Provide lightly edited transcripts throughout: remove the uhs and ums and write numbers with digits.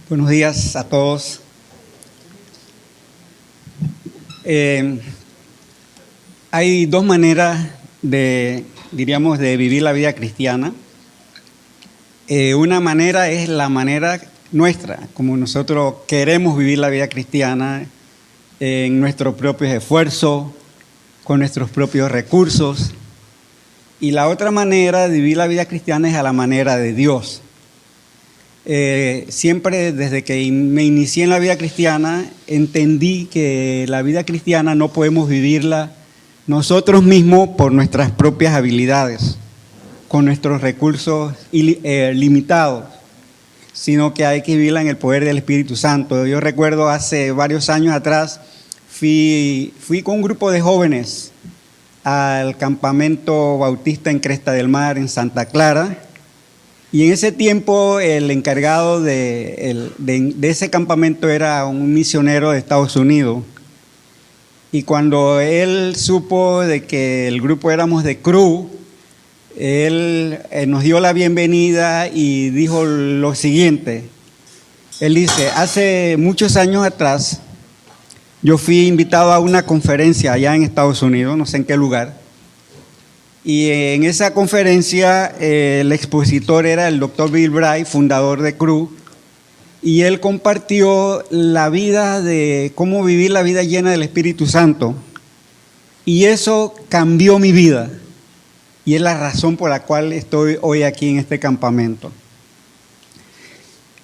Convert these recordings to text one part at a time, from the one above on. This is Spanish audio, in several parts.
Buenos días a todos. Hay dos maneras de vivir la vida cristiana. Una manera es la manera nuestra, como nosotros queremos vivir la vida cristiana, en nuestros propios esfuerzos, con nuestros propios recursos. Y la otra manera de vivir la vida cristiana es a la manera de Dios. Siempre desde que me inicié en la vida cristiana, entendí que la vida cristiana no podemos vivirla nosotros mismos por nuestras propias habilidades, con nuestros recursos limitados, sino que hay que vivirla en el poder del Espíritu Santo. Yo recuerdo hace varios años atrás, fui con un grupo de jóvenes al campamento bautista en Cresta del Mar, en Santa Clara, y en ese tiempo el encargado de ese campamento era un misionero de Estados Unidos. Y cuando él supo de que el grupo éramos de Cru, él nos dio la bienvenida y dijo lo siguiente. Él dice, hace muchos años atrás, yo fui invitado a una conferencia allá en Estados Unidos, no sé en qué lugar, y en esa conferencia el expositor era el Dr. Bill Bright, fundador de Cru, y él compartió la vida de cómo vivir la vida llena del Espíritu Santo, y eso cambió mi vida, y es la razón por la cual estoy hoy aquí en este campamento.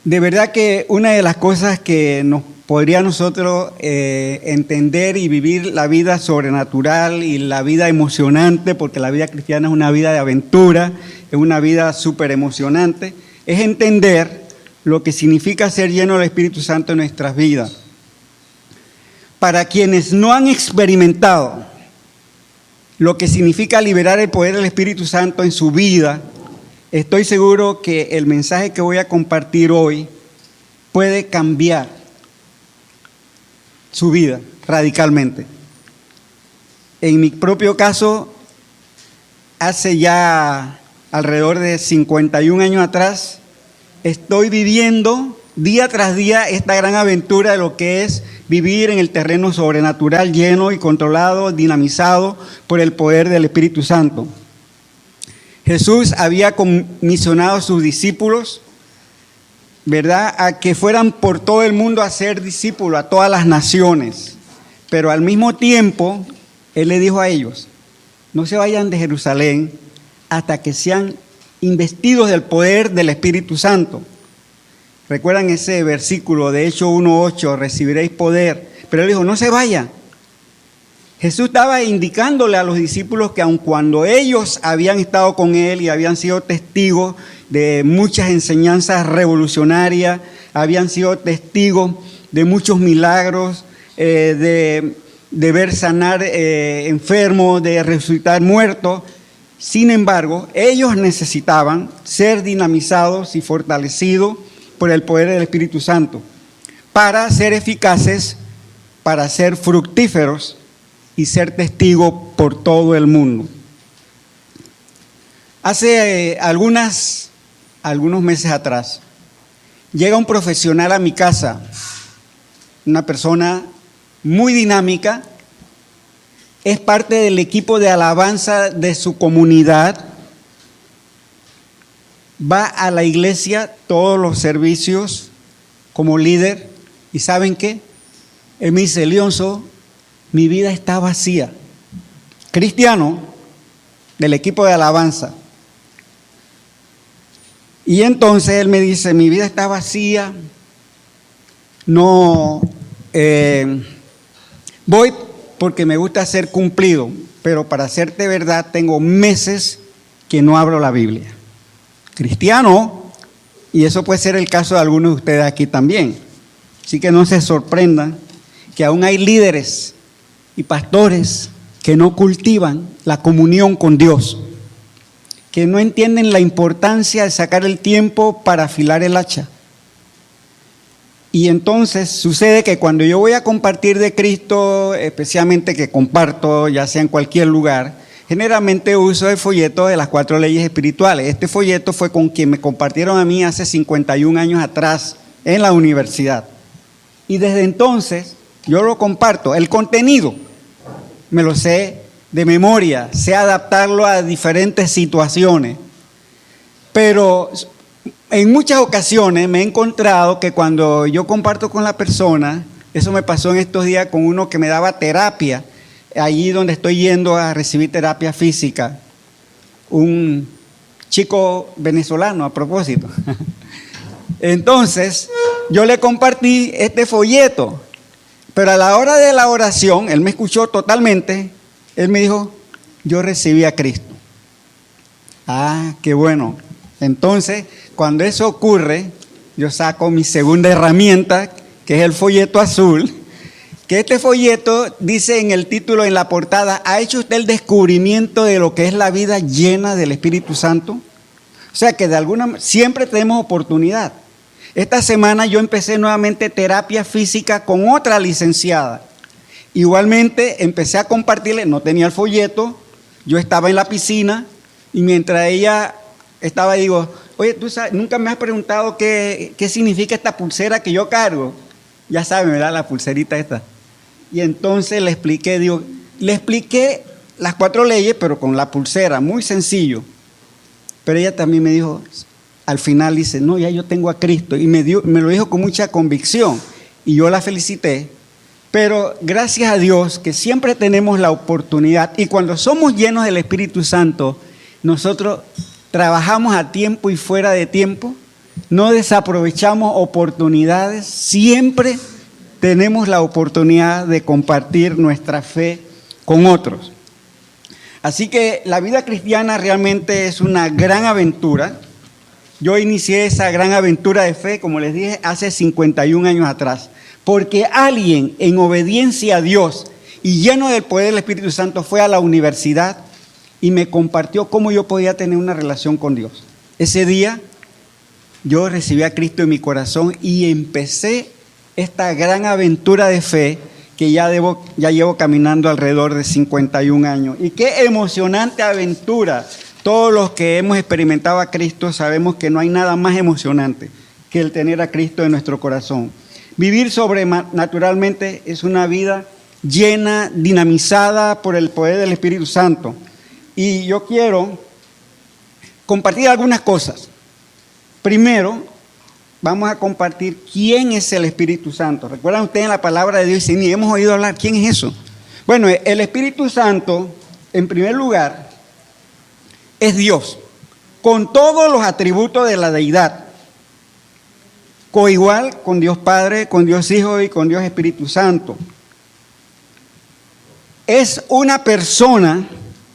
De verdad que una de las cosas que nos podría nosotros entender y vivir la vida sobrenatural y la vida emocionante, porque la vida cristiana es una vida de aventura, es una vida súper emocionante, es entender lo que significa ser lleno del Espíritu Santo en nuestras vidas. Para quienes no han experimentado lo que significa liberar el poder del Espíritu Santo en su vida, estoy seguro que el mensaje que voy a compartir hoy puede cambiar su vida radicalmente. En mi propio caso, hace ya alrededor de 51 años atrás, estoy viviendo día tras día esta gran aventura de lo que es vivir en el terreno sobrenatural, lleno y controlado, dinamizado por el poder del Espíritu Santo. Jesús había comisionado a sus discípulos, ¿verdad?, a que fueran por todo el mundo a ser discípulos, a todas las naciones. Pero al mismo tiempo, Él le dijo a ellos, no se vayan de Jerusalén hasta que sean investidos del poder del Espíritu Santo. ¿Recuerdan ese versículo de Hechos 1:8? Recibiréis poder. Pero Él dijo, no se vayan. Jesús estaba indicándole a los discípulos que aun cuando ellos habían estado con Él y habían sido testigos de muchas enseñanzas revolucionarias, habían sido testigos de muchos milagros, de ver sanar enfermos, de resucitar muertos. Sin embargo, ellos necesitaban ser dinamizados y fortalecidos por el poder del Espíritu Santo para ser eficaces, para ser fructíferos y ser testigos por todo el mundo. Hace algunos meses atrás, llega un profesional a mi casa, una persona muy dinámica, es parte del equipo de alabanza de su comunidad, va a la iglesia todos los servicios como líder, y ¿saben qué? Él me dice, Leonzo, mi vida está vacía. Cristiano del equipo de alabanza. Y entonces él me dice, mi vida está vacía, no voy porque me gusta ser cumplido, pero para hacerte verdad tengo meses que no abro la Biblia. Cristiano, y eso puede ser el caso de algunos de ustedes aquí también. Así que no se sorprendan que aún hay líderes y pastores que no cultivan la comunión con Dios, que no entienden la importancia de sacar el tiempo para afilar el hacha. Y entonces sucede que cuando yo voy a compartir de Cristo, especialmente que comparto, ya sea en cualquier lugar, generalmente uso el folleto de las 4 leyes espirituales. Este folleto fue con quien me compartieron a mí hace 51 años atrás en la universidad. Y desde entonces yo lo comparto. El contenido me lo sé de memoria, sé adaptarlo a diferentes situaciones. Pero en muchas ocasiones me he encontrado que cuando yo comparto con la persona, eso me pasó en estos días con uno que me daba terapia, allí donde estoy yendo a recibir terapia física, un chico venezolano a propósito. Entonces, yo le compartí este folleto, pero a la hora de la oración, él me escuchó totalmente, él me dijo, yo recibí a Cristo. Ah, qué bueno. Entonces, cuando eso ocurre, yo saco mi segunda herramienta, que es el folleto azul, que este folleto dice en el título, en la portada, ¿ha hecho usted el descubrimiento de lo que es la vida llena del Espíritu Santo? O sea que de alguna manera siempre tenemos oportunidad. Esta semana yo empecé nuevamente terapia física con otra licenciada. Igualmente empecé a compartirle, no tenía el folleto, yo estaba en la piscina y mientras ella estaba, digo, oye, tú sabes, nunca me has preguntado qué significa esta pulsera que yo cargo. Ya saben, ¿verdad? La pulserita esta. Y entonces le expliqué las 4 leyes, pero con la pulsera, muy sencillo. Pero ella también me dijo, al final dice, no, ya yo tengo a Cristo. Y me lo dijo con mucha convicción. Y yo la felicité. Pero gracias a Dios que siempre tenemos la oportunidad. Y cuando somos llenos del Espíritu Santo, nosotros trabajamos a tiempo y fuera de tiempo. No desaprovechamos oportunidades. Siempre tenemos la oportunidad de compartir nuestra fe con otros. Así que la vida cristiana realmente es una gran aventura. Yo inicié esa gran aventura de fe, como les dije, hace 51 años atrás, porque alguien en obediencia a Dios y lleno del poder del Espíritu Santo fue a la universidad y me compartió cómo yo podía tener una relación con Dios. Ese día yo recibí a Cristo en mi corazón y empecé esta gran aventura de fe que ya llevo caminando alrededor de 51 años. Y qué emocionante aventura. Todos los que hemos experimentado a Cristo sabemos que no hay nada más emocionante que el tener a Cristo en nuestro corazón. Vivir sobrenaturalmente es una vida llena, dinamizada por el poder del Espíritu Santo. Y yo quiero compartir algunas cosas. Primero, vamos a compartir quién es el Espíritu Santo. ¿Recuerdan ustedes en la palabra de Dios? Y ni hemos oído hablar. ¿Quién es eso? Bueno, el Espíritu Santo, en primer lugar, es Dios, con todos los atributos de la deidad. Coigual con Dios Padre, con Dios Hijo y con Dios Espíritu Santo. Es una persona,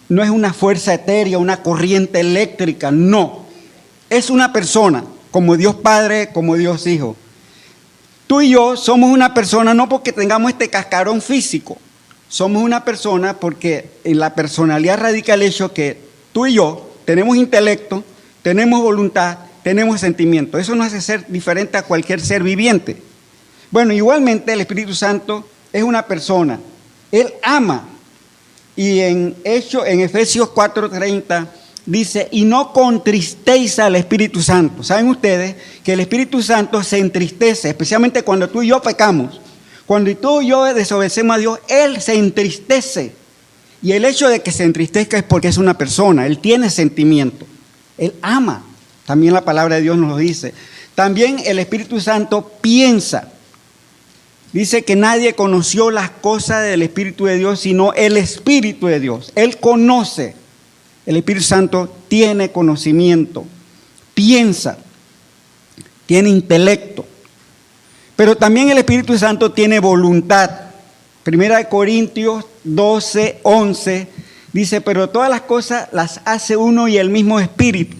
no es una fuerza etérea, una corriente eléctrica, no. Es una persona, como Dios Padre, como Dios Hijo. Tú y yo somos una persona no porque tengamos este cascarón físico, somos una persona porque en la personalidad radica el hecho que tú y yo tenemos intelecto, tenemos voluntad, tenemos sentimiento. Eso nos hace ser diferente a cualquier ser viviente. Bueno, igualmente el Espíritu Santo es una persona. Él ama. Y en Efesios 4:30 dice, y no contristéis al Espíritu Santo. ¿Saben ustedes que el Espíritu Santo se entristece, especialmente cuando tú y yo pecamos? Cuando tú y yo desobedecemos a Dios, Él se entristece. Y el hecho de que se entristezca es porque es una persona, Él tiene sentimiento, Él ama. También la palabra de Dios nos lo dice. También el Espíritu Santo piensa. Dice que nadie conoció las cosas del Espíritu de Dios, sino el Espíritu de Dios. Él conoce. El Espíritu Santo tiene conocimiento, piensa, tiene intelecto. Pero también el Espíritu Santo tiene voluntad. Primera de Corintios 12:11 dice, pero todas las cosas las hace uno y el mismo Espíritu,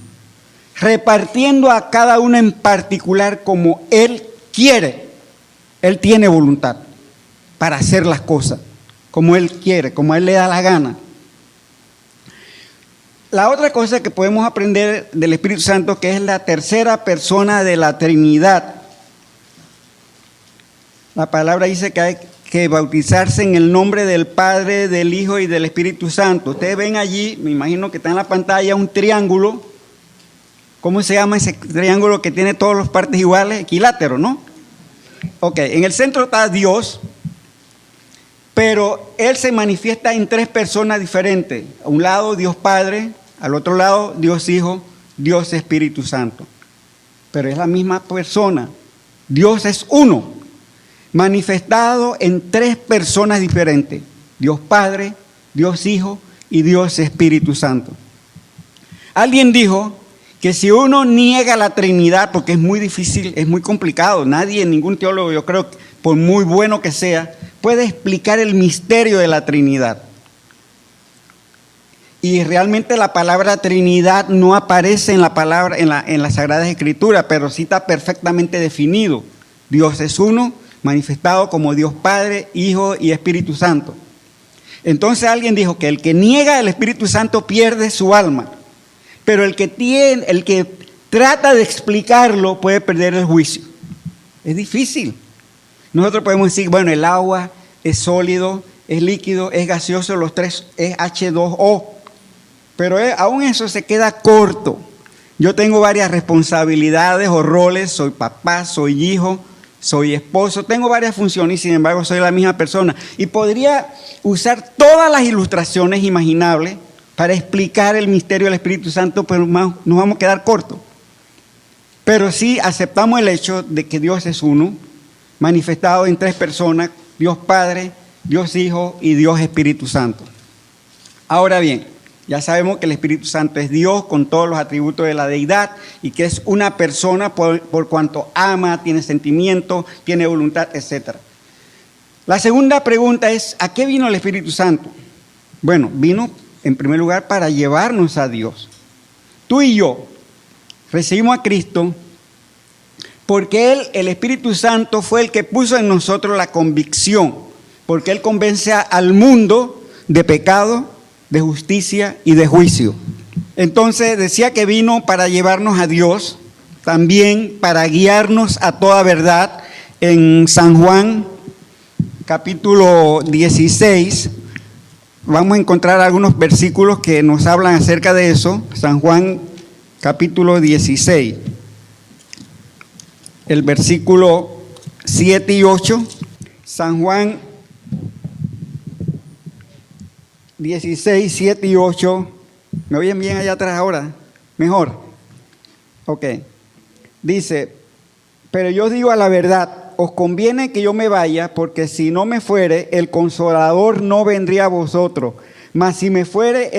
repartiendo a cada uno en particular como Él quiere. Él tiene voluntad para hacer las cosas como Él quiere, como a Él le da la gana. La otra cosa que podemos aprender del Espíritu Santo, que es la tercera persona de la Trinidad. La palabra dice que que bautizarse en el nombre del Padre, del Hijo y del Espíritu Santo. Ustedes ven allí, me imagino que está en la pantalla, un triángulo. ¿Cómo se llama ese triángulo que tiene todas las partes iguales? Equilátero, ¿no? Ok, en el centro está Dios, pero Él se manifiesta en tres personas diferentes. A un lado Dios Padre, al otro lado Dios Hijo, Dios Espíritu Santo. Pero es la misma persona. Dios es uno, manifestado en tres personas diferentes. Dios Padre, Dios Hijo y Dios Espíritu Santo. Alguien dijo que si uno niega la Trinidad, porque es muy difícil, es muy complicado, nadie, ningún teólogo, yo creo, por muy bueno que sea, puede explicar el misterio de la Trinidad. Y realmente la palabra Trinidad no aparece en la Sagrada Escritura, pero sí está perfectamente definido. Dios es uno, manifestado como Dios Padre, Hijo y Espíritu Santo. Entonces alguien dijo que el que niega el Espíritu Santo pierde su alma. Pero el que trata de explicarlo puede perder el juicio. Es difícil. Nosotros podemos decir, bueno, el agua es sólido, es líquido, es gaseoso, los tres es H2O. Pero aún eso se queda corto. Yo tengo varias responsabilidades o roles, soy papá, soy hijo, soy esposo, tengo varias funciones y sin embargo soy la misma persona. Y podría usar todas las ilustraciones imaginables para explicar el misterio del Espíritu Santo, pero nos vamos a quedar cortos. Pero sí aceptamos el hecho de que Dios es uno, manifestado en tres personas, Dios Padre, Dios Hijo y Dios Espíritu Santo. Ahora bien, ya sabemos que el Espíritu Santo es Dios con todos los atributos de la deidad y que es una persona por cuanto ama, tiene sentimiento, tiene voluntad, etc. La segunda pregunta es, ¿a qué vino el Espíritu Santo? Bueno, vino en primer lugar para llevarnos a Dios. Tú y yo recibimos a Cristo porque Él, el Espíritu Santo, fue el que puso en nosotros la convicción, porque Él convence al mundo de pecado, de justicia y de juicio. Entonces decía que vino para llevarnos a Dios, también para guiarnos a toda verdad. En San Juan, capítulo 16, vamos a encontrar algunos versículos que nos hablan acerca de eso. San Juan, capítulo 16, el versículo 7 y 8. San Juan 16, 7 y 8. ¿Me oyen bien allá atrás ahora? ¿Mejor? Ok. Dice, pero yo digo a la verdad, os conviene que yo me vaya, porque si no me fuere, el Consolador no vendría a vosotros. Mas si me fuere,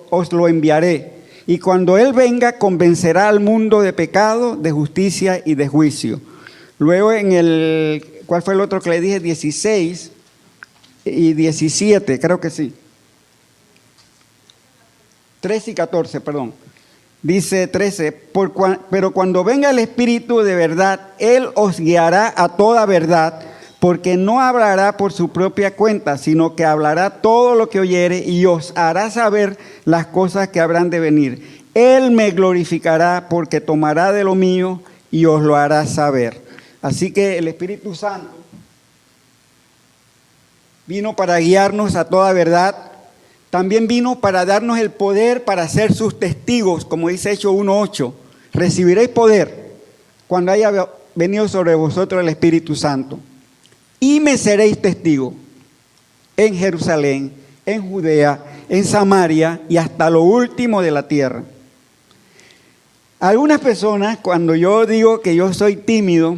os lo enviaré. Y cuando Él venga, convencerá al mundo de pecado, de justicia y de juicio. Luego ¿cuál fue el otro que le dije? 16 y 17, creo que sí. 13 y 14, perdón. Dice 13, pero cuando venga el Espíritu de verdad, Él os guiará a toda verdad, porque no hablará por su propia cuenta, sino que hablará todo lo que oyere y os hará saber las cosas que habrán de venir. Él me glorificará porque tomará de lo mío y os lo hará saber. Así que el Espíritu Santo vino para guiarnos a toda verdad. También vino para darnos el poder para ser sus testigos, como dice Hechos 1:8. Recibiréis poder cuando haya venido sobre vosotros el Espíritu Santo. Y me seréis testigos en Jerusalén, en Judea, en Samaria y hasta lo último de la tierra. Algunas personas, cuando yo digo que yo soy tímido,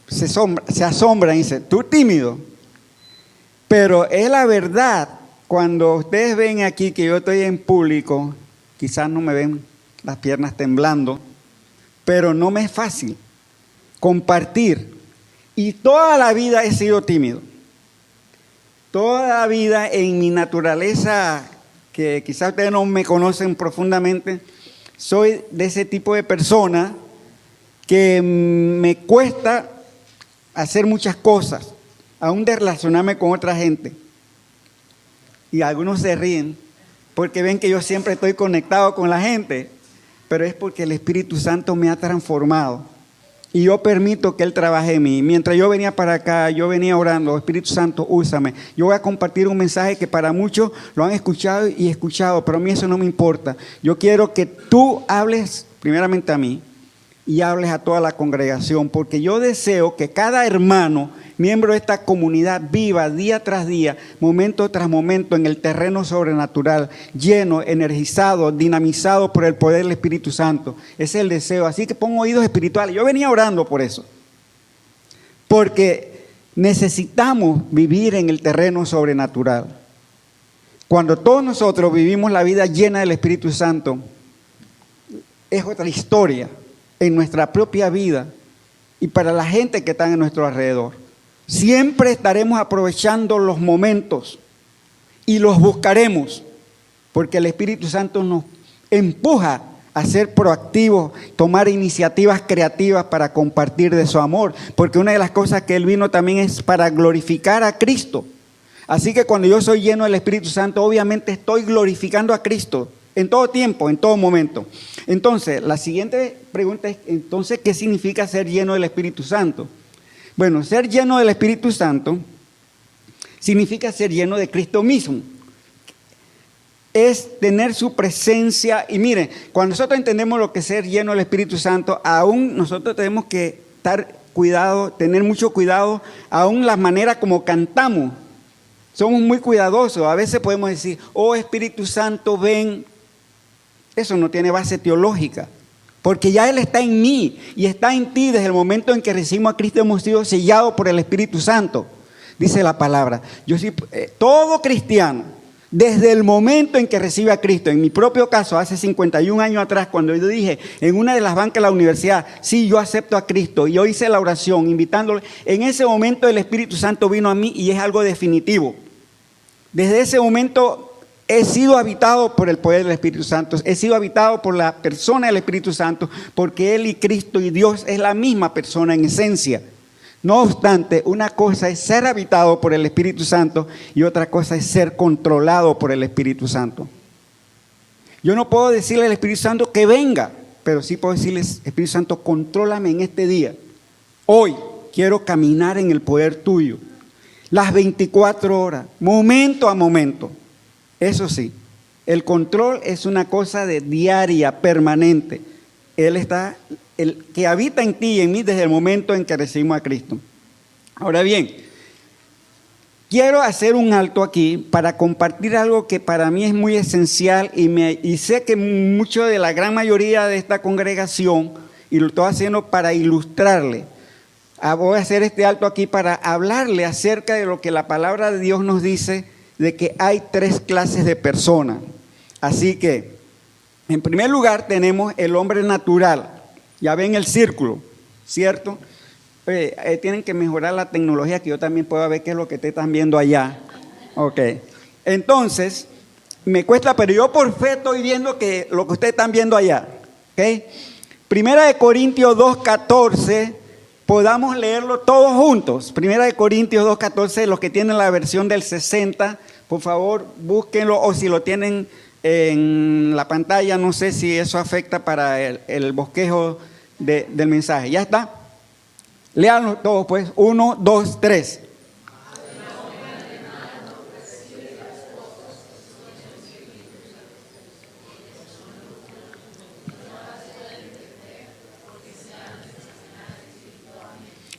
se asombran y dicen, ¿tú tímido? Pero es la verdad. Cuando ustedes ven aquí que yo estoy en público, quizás no me ven las piernas temblando, pero no me es fácil compartir. Y toda la vida he sido tímido. Toda la vida en mi naturaleza, que quizás ustedes no me conocen profundamente, soy de ese tipo de persona que me cuesta hacer muchas cosas, aún de relacionarme con otra gente. Y algunos se ríen porque ven que yo siempre estoy conectado con la gente, pero es porque el Espíritu Santo me ha transformado. y yo permito que Él trabaje en mí. Mientras yo venía para acá, yo venía orando, Espíritu Santo, úsame. Yo voy a compartir un mensaje que para muchos lo han escuchado y escuchado, pero a mí eso no me importa. Yo quiero que tú hables primeramente a mí y hables a toda la congregación, porque yo deseo que cada hermano, miembro de esta comunidad, viva día tras día, momento tras momento, en el terreno sobrenatural, lleno, energizado, dinamizado por el poder del Espíritu Santo. Ese es el deseo. Así que pon oídos espirituales. Yo venía orando por eso, porque necesitamos vivir en el terreno sobrenatural. Cuando todos nosotros vivimos la vida llena del Espíritu Santo, es otra historia en nuestra propia vida y para la gente que está en nuestro alrededor. Siempre estaremos aprovechando los momentos y los buscaremos, porque el Espíritu Santo nos empuja a ser proactivos, tomar iniciativas creativas para compartir de su amor, porque una de las cosas que Él vino también es para glorificar a Cristo. Así que cuando yo soy lleno del Espíritu Santo, obviamente estoy glorificando a Cristo en todo tiempo, en todo momento. Entonces, la siguiente pregunta es, entonces, ¿qué significa ser lleno del Espíritu Santo? Bueno, ser lleno del Espíritu Santo significa ser lleno de Cristo mismo. Es tener su presencia. Y miren, cuando nosotros entendemos lo que es ser lleno del Espíritu Santo, aún nosotros tenemos que estar cuidado, tener mucho cuidado, aún la manera como cantamos. Somos muy cuidadosos. A veces podemos decir, oh Espíritu Santo, ven. Eso no tiene base teológica, porque ya Él está en mí y está en ti. Desde el momento en que recibimos a Cristo hemos sido sellados por el Espíritu Santo, dice la palabra. Yo sí, todo cristiano, desde el momento en que recibe a Cristo, en mi propio caso, hace 51 años atrás, cuando yo dije en una de las bancas de la universidad, sí, yo acepto a Cristo, y yo hice la oración invitándole, en ese momento el Espíritu Santo vino a mí y es algo definitivo. Desde ese momento he sido habitado por el poder del Espíritu Santo, he sido habitado por la persona del Espíritu Santo, porque Él y Cristo y Dios es la misma persona en esencia. No obstante, una cosa es ser habitado por el Espíritu Santo y otra cosa es ser controlado por el Espíritu Santo. Yo no puedo decirle al Espíritu Santo que venga, pero sí puedo decirle, Espíritu Santo, contrólame en este día. Hoy quiero caminar en el poder tuyo, las 24 horas, momento a momento. Eso sí, el control es una cosa de diaria, permanente. Él está, el que habita en ti y en mí desde el momento en que recibimos a Cristo. Ahora bien, quiero hacer un alto aquí para compartir algo que para mí es muy esencial y sé que mucho de la gran mayoría de esta congregación, y lo estoy haciendo para ilustrarle. Voy a hacer este alto aquí para hablarle acerca de lo que la palabra de Dios nos dice, de que hay 3 clases de personas. Así que, en primer lugar, tenemos el hombre natural. Ya ven el círculo, ¿cierto? Tienen que mejorar la tecnología, que yo también pueda ver qué es lo que ustedes están viendo allá. Ok. Entonces, me cuesta, pero yo por fe estoy viendo que lo que ustedes están viendo allá. ¿Ok? Primera de Corintios 2:14. Podamos leerlo todos juntos. Primera de Corintios 2:14, los que tienen la versión del 60, por favor, búsquenlo, o si lo tienen en la pantalla, no sé si eso afecta para el bosquejo del mensaje. ¿Ya está? Léanlo todos, pues. 1, 2, 3.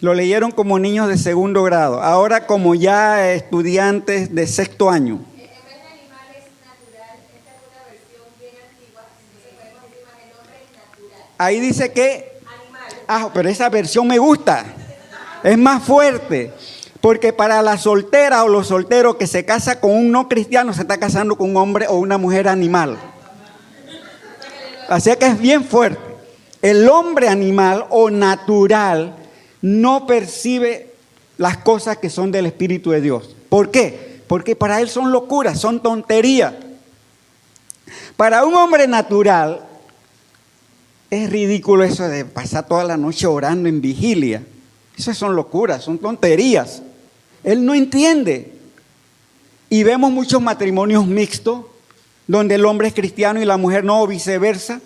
Lo leyeron como niños de segundo grado, ahora como ya estudiantes de sexto año. El animal es natural, esta es una versión bien antigua, entonces podemos decir más, el hombre es natural. Ahí dice que, Animal. pero esa versión me gusta, es más fuerte, porque para la soltera o los solteros que se casa con un no cristiano, se está casando con un hombre o una mujer animal. Así que es bien fuerte. El hombre animal o natural no percibe las cosas que son del Espíritu de Dios. ¿Por qué? Porque para él son locuras, son tonterías. Para un hombre natural es ridículo eso de pasar toda la noche orando en vigilia. Esas son locuras, son tonterías. Él no entiende. Y vemos muchos matrimonios mixtos donde el hombre es cristiano y la mujer no, o viceversa.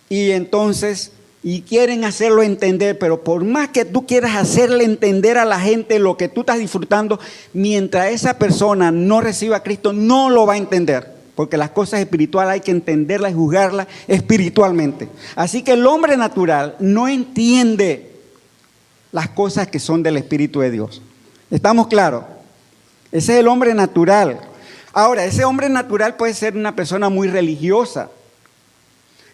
Y entonces y quieren hacerlo entender, pero por más que tú quieras hacerle entender a la gente lo que tú estás disfrutando, mientras esa persona no reciba a Cristo, no lo va a entender, porque las cosas espirituales hay que entenderlas y juzgarlas espiritualmente. Así que el hombre natural no entiende las cosas que son del Espíritu de Dios. ¿Estamos claros? Ese es el hombre natural. Ahora, ese hombre natural puede ser una persona muy religiosa.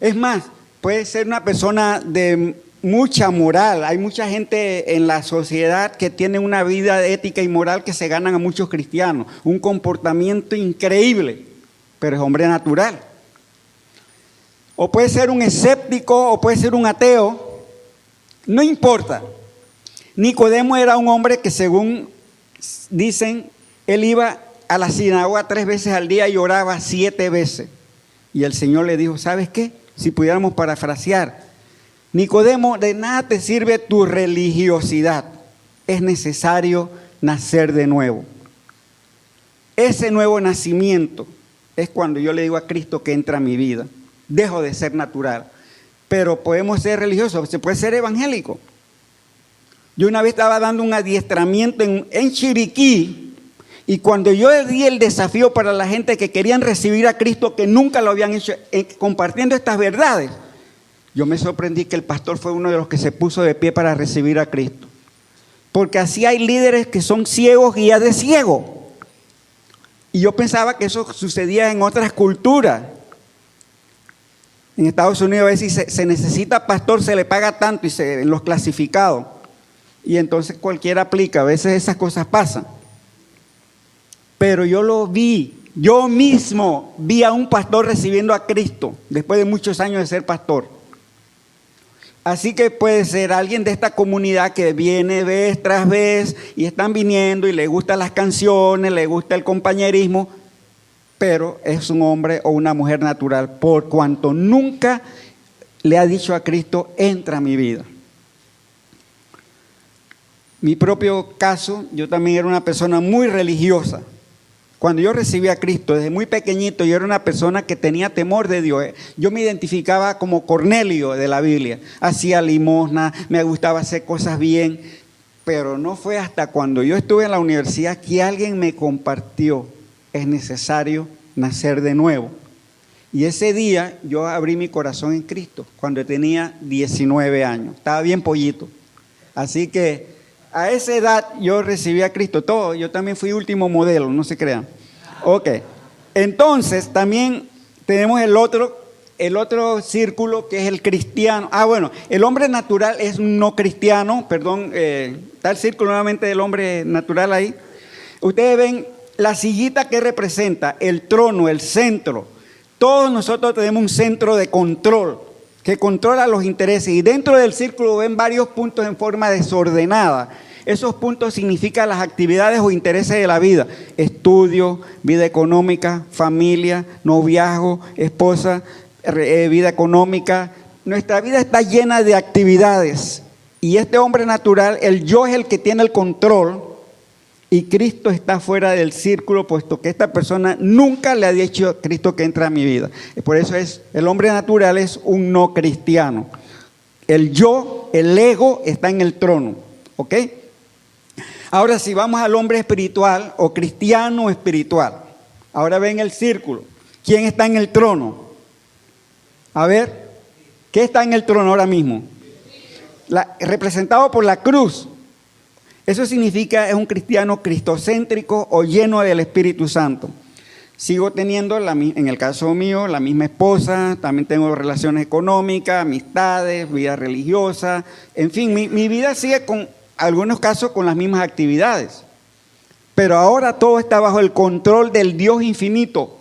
Es más, puede ser una persona de mucha moral. Hay mucha gente en la sociedad que tiene una vida ética y moral que se ganan a muchos cristianos. Un comportamiento increíble, pero es hombre natural. O puede ser un escéptico o puede ser un ateo. No importa. Nicodemo era un hombre que, según dicen, él iba a la sinagoga 3 veces al día y oraba 7 veces. Y el Señor le dijo, ¿sabes qué? Si pudiéramos parafrasear, Nicodemo, de nada te sirve tu religiosidad. Es necesario nacer de nuevo. Ese nuevo nacimiento es cuando yo le digo a Cristo que entra a mi vida. Dejo de ser natural. Pero podemos ser religiosos, se puede ser evangélico. Yo una vez estaba dando un adiestramiento en Chiriquí, y cuando yo di el desafío para la gente que querían recibir a Cristo, que nunca lo habían hecho, compartiendo estas verdades, yo me sorprendí que el pastor fue uno de los que se puso de pie para recibir a Cristo. Porque así hay líderes que son ciegos, guías de ciego. Y yo pensaba que eso sucedía en otras culturas. En Estados Unidos a veces se necesita pastor, se le paga tanto y en los clasificados. Y entonces cualquiera aplica, a veces esas cosas pasan. Pero yo lo vi, yo mismo vi a un pastor recibiendo a Cristo después de muchos años de ser pastor. Así que puede ser alguien de esta comunidad que viene vez tras vez y están viniendo y le gustan las canciones, le gusta el compañerismo, pero es un hombre o una mujer natural por cuanto nunca le ha dicho a Cristo, entra a mi vida. Mi propio caso, yo también era una persona muy religiosa. Cuando yo recibí a Cristo, desde muy pequeñito, yo era una persona que tenía temor de Dios. Yo me identificaba como Cornelio de la Biblia. Hacía limosna, me gustaba hacer cosas bien. Pero no fue hasta cuando yo estuve en la universidad que alguien me compartió, es necesario nacer de nuevo. Y ese día yo abrí mi corazón en Cristo, cuando tenía 19 años. Estaba bien pollito. Así que a esa edad yo recibí a Cristo todo. Yo también fui último modelo, no se crean. Ok. Entonces también tenemos el otro círculo que es el cristiano. Bueno, el hombre natural es un no cristiano. Perdón, está el círculo nuevamente del hombre natural ahí. Ustedes ven la sillita que representa, el trono, el centro. Todos nosotros tenemos un centro de control que controla los intereses. Y dentro del círculo ven varios puntos en forma desordenada. Esos puntos significan las actividades o intereses de la vida. Estudio, vida económica, familia, noviazgo, esposa, vida económica. Nuestra vida está llena de actividades. Y este hombre natural, el yo es el que tiene el control. Y Cristo está fuera del círculo, puesto que esta persona nunca le ha dicho a Cristo que entra a mi vida. Por eso el hombre natural es un no cristiano. El yo, el ego, está en el trono. ¿Ok? Ahora, si vamos al hombre espiritual o cristiano espiritual, ahora ven el círculo. ¿Quién está en el trono? A ver, ¿qué está en el trono ahora mismo? Representado por la cruz. Eso significa, es un cristiano cristocéntrico o lleno del Espíritu Santo. Sigo teniendo, en el caso mío, la misma esposa, también tengo relaciones económicas, amistades, vida religiosa, en fin, mi vida sigue con algunos casos con las mismas actividades. Pero ahora todo está bajo el control del Dios infinito.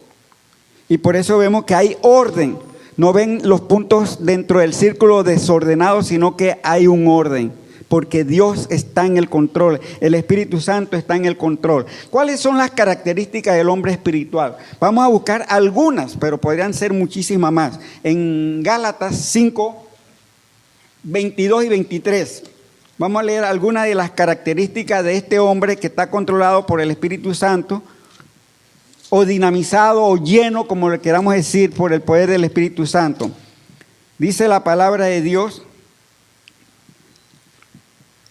Y por eso vemos que hay orden. No ven los puntos dentro del círculo desordenados, sino que hay un orden. Porque Dios está en el control, el Espíritu Santo está en el control. ¿Cuáles son las características del hombre espiritual? Vamos a buscar algunas, pero podrían ser muchísimas más. En Gálatas 5, 22 y 23, vamos a leer algunas de las características de este hombre que está controlado por el Espíritu Santo, o dinamizado o lleno, como le queramos decir, por el poder del Espíritu Santo. Dice la palabra de Dios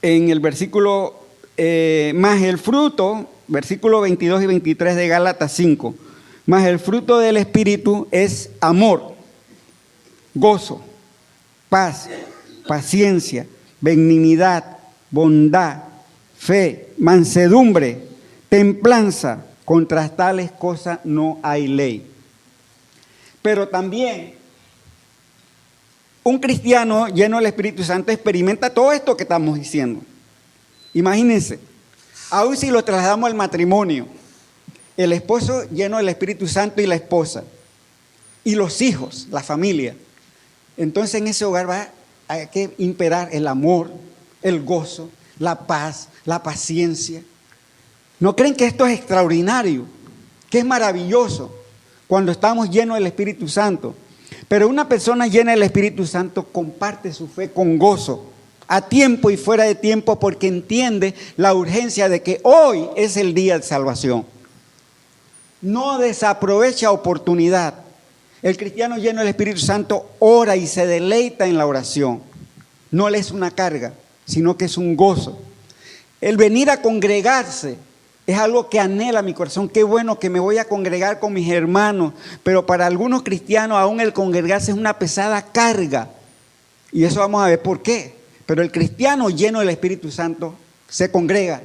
en el versículo, más el fruto, versículo 22 y 23 de Gálatas 5, más el fruto del Espíritu es amor, gozo, paz, paciencia, benignidad, bondad, fe, mansedumbre, templanza. Contra tales cosas no hay ley. Pero también un cristiano lleno del Espíritu Santo experimenta todo esto que estamos diciendo. Imagínense, aún si lo trasladamos al matrimonio, el esposo lleno del Espíritu Santo y la esposa, y los hijos, la familia. Entonces en ese hogar va a que imperar el amor, el gozo, la paz, la paciencia. ¿No creen que esto es extraordinario? Que es maravilloso cuando estamos llenos del Espíritu Santo. Pero una persona llena del Espíritu Santo comparte su fe con gozo, a tiempo y fuera de tiempo, porque entiende la urgencia de que hoy es el día de salvación. No desaprovecha oportunidad. El cristiano lleno del Espíritu Santo ora y se deleita en la oración. No le es una carga, sino que es un gozo. El venir a congregarse es algo que anhela mi corazón. Qué bueno que me voy a congregar con mis hermanos. Pero para algunos cristianos aún el congregarse es una pesada carga. Y eso vamos a ver por qué. Pero el cristiano lleno del Espíritu Santo se congrega,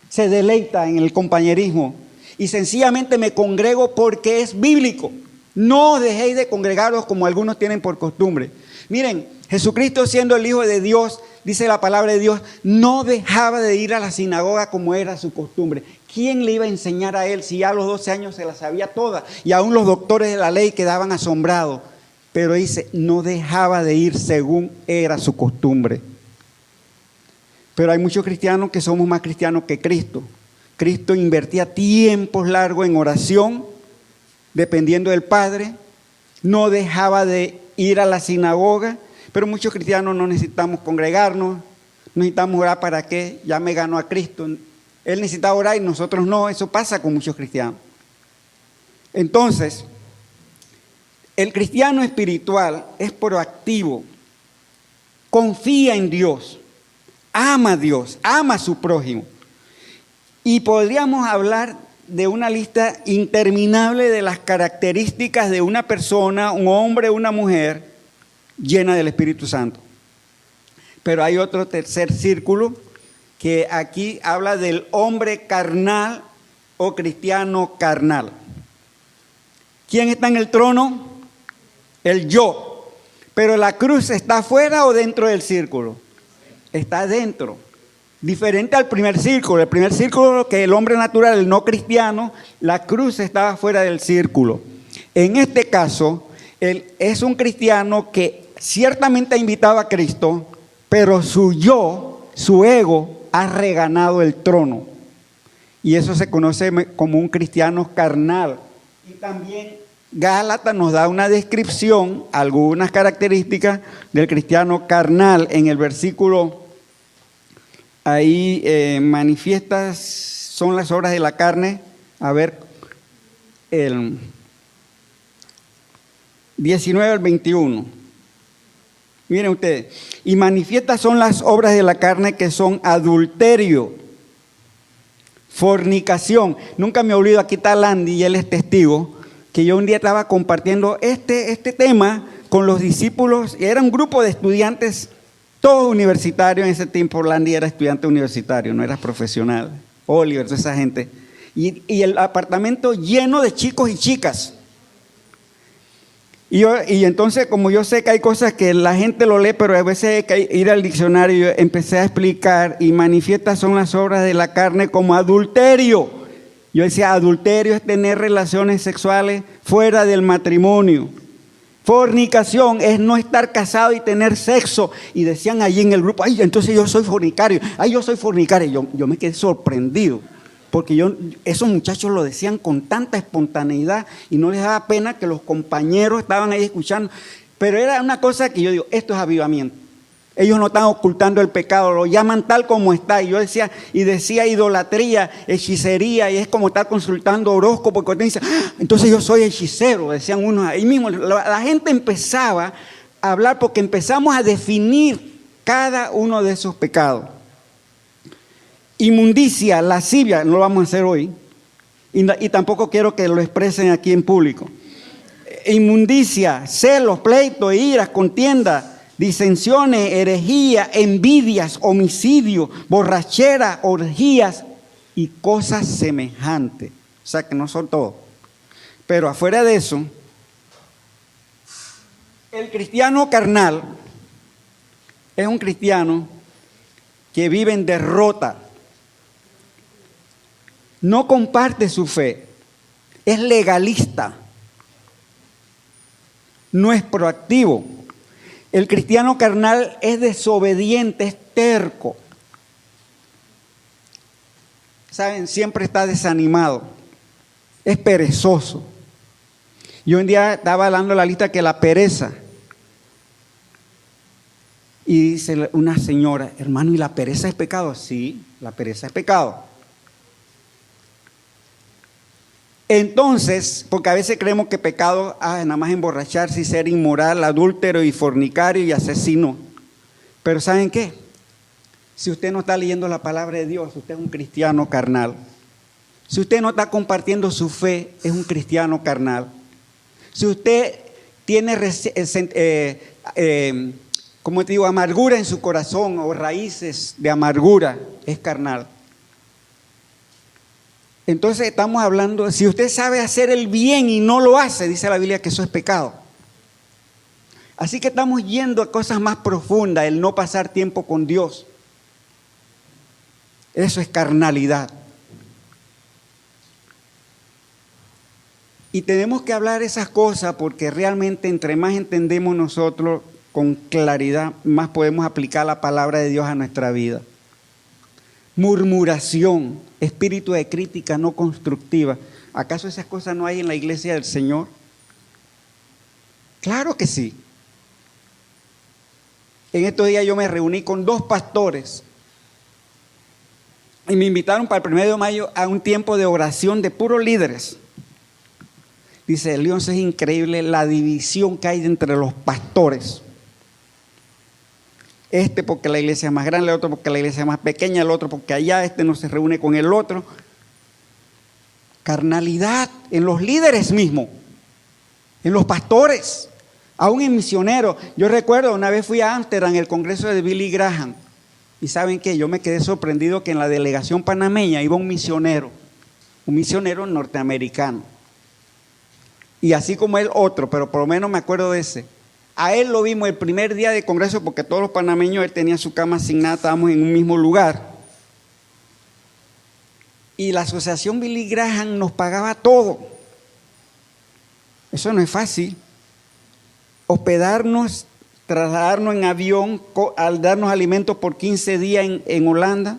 se deleita en el compañerismo. Y sencillamente me congrego porque es bíblico. No dejéis de congregaros como algunos tienen por costumbre. Miren, Jesucristo siendo el Hijo de Dios, dice la palabra de Dios, no dejaba de ir a la sinagoga como era su costumbre. ¿Quién le iba a enseñar a él si ya a los 12 años se la sabía toda? Y aún los doctores de la ley quedaban asombrados. Pero dice, no dejaba de ir según era su costumbre. Pero hay muchos cristianos que somos más cristianos que Cristo. Cristo invertía tiempos largos en oración, dependiendo del Padre. No dejaba de ir a la sinagoga. Pero muchos cristianos no necesitamos congregarnos, no necesitamos orar para qué, ya me ganó a Cristo. Él necesita orar y nosotros no, eso pasa con muchos cristianos. Entonces, el cristiano espiritual es proactivo, confía en Dios, ama a Dios, ama a su prójimo. Y podríamos hablar de una lista interminable de las características de una persona, un hombre, una mujer, llena del Espíritu Santo. Pero hay otro tercer círculo que aquí habla del hombre carnal o cristiano carnal. ¿Quién está en el trono? El yo. Pero la cruz está afuera o dentro del círculo. Está dentro. Diferente al primer círculo. El primer círculo, que el hombre natural, el no cristiano, la cruz estaba fuera del círculo. En este caso, él es un cristiano que ciertamente ha invitado a Cristo, pero su yo, su ego, ha reganado el trono. Y eso se conoce como un cristiano carnal. Y también Gálatas nos da una descripción, algunas características del cristiano carnal. En el versículo, ahí manifiestas son las obras de la carne. A ver, el 19 al 21. Miren ustedes, y manifiestas son las obras de la carne que son adulterio, fornicación. Nunca me olvido, aquí está Landy y él es testigo, que yo un día estaba compartiendo este tema con los discípulos, y era un grupo de estudiantes, todos universitarios en ese tiempo. Landy era estudiante universitario, no era profesional. Oliver, toda esa gente. Y el apartamento lleno de chicos y chicas. Y entonces, como yo sé que hay cosas que la gente lo lee, pero a veces hay que ir al diccionario, yo empecé a explicar, y manifiestas son las obras de la carne como adulterio. Yo decía, adulterio es tener relaciones sexuales fuera del matrimonio. Fornicación es no estar casado y tener sexo. Y decían allí en el grupo, ay, entonces yo soy fornicario, ay, yo soy fornicario. Yo me quedé sorprendido. Porque esos muchachos lo decían con tanta espontaneidad y no les daba pena, que los compañeros estaban ahí escuchando. Pero era una cosa que yo digo, esto es avivamiento. Ellos no están ocultando el pecado, lo llaman tal como está. Y yo decía idolatría, hechicería, y es como estar consultando horóscopo, porque dicen, entonces yo soy hechicero, decían unos ahí mismo. La gente empezaba a hablar porque empezamos a definir cada uno de esos pecados. inmundicia, lascivia, no lo vamos a hacer hoy, y tampoco quiero que lo expresen aquí en público. Inmundicia, celos, pleitos, iras, contienda, disensiones, herejía, envidias, homicidio, borrachera, orgías y cosas semejantes. O sea que no son todos. Pero afuera de eso, el cristiano carnal es un cristiano que vive en derrota. No comparte su fe, es legalista, no es proactivo. El cristiano carnal es desobediente, es terco. ¿Saben? Siempre está desanimado, es perezoso. Y un día estaba hablando la lista que la pereza. Y dice una señora, hermano, ¿y la pereza es pecado? Sí, la pereza es pecado. Entonces, porque a veces creemos que pecado, nada más emborracharse y ser inmoral, adúltero y fornicario y asesino. Pero ¿saben qué? Si usted no está leyendo la palabra de Dios, usted es un cristiano carnal. Si usted no está compartiendo su fe, es un cristiano carnal. Si usted tiene, como te digo, amargura en su corazón o raíces de amargura, es carnal. Entonces estamos hablando, si usted sabe hacer el bien y no lo hace, dice la Biblia que eso es pecado. Así que estamos yendo a cosas más profundas, el no pasar tiempo con Dios. Eso es carnalidad. Y tenemos que hablar esas cosas porque realmente entre más entendemos nosotros con claridad, más podemos aplicar la palabra de Dios a nuestra vida. Murmuración, espíritu de crítica no constructiva. ¿Acaso esas cosas no hay en la iglesia del Señor? Claro que sí. En estos días yo me reuní con 2 pastores y me invitaron para el 1 de mayo a un tiempo de oración de puros líderes. Dice, León, es increíble la división que hay entre los pastores. Este porque la iglesia es más grande, el otro porque la iglesia es más pequeña, el otro porque allá este no se reúne con el otro. Carnalidad en los líderes mismos, en los pastores, aún en misioneros. Yo recuerdo, una vez fui a Ámsterdam, el congreso de Billy Graham, y ¿saben qué? Yo me quedé sorprendido que en la delegación panameña iba un misionero norteamericano. Y así como él otro, pero por lo menos me acuerdo de ese. A él lo vimos el primer día de congreso porque todos los panameños, él tenía su cama asignada, estábamos en un mismo lugar. Y la asociación Billy Graham nos pagaba todo. Eso no es fácil. Hospedarnos, trasladarnos en avión, al darnos alimentos por 15 días en Holanda.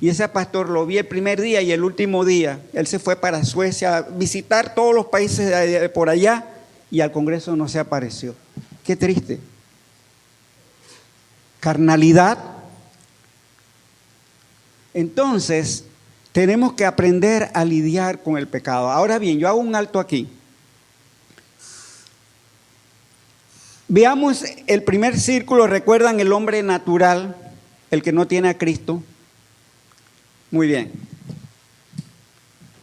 Y ese pastor lo vi el primer día y el último día, él se fue para Suecia a visitar todos los países de por allá y al congreso no se apareció. Qué triste. Carnalidad. Entonces, tenemos que aprender a lidiar con el pecado. Ahora bien, yo hago un alto aquí. Veamos el primer círculo, ¿recuerdan el hombre natural, el que no tiene a Cristo? Muy bien.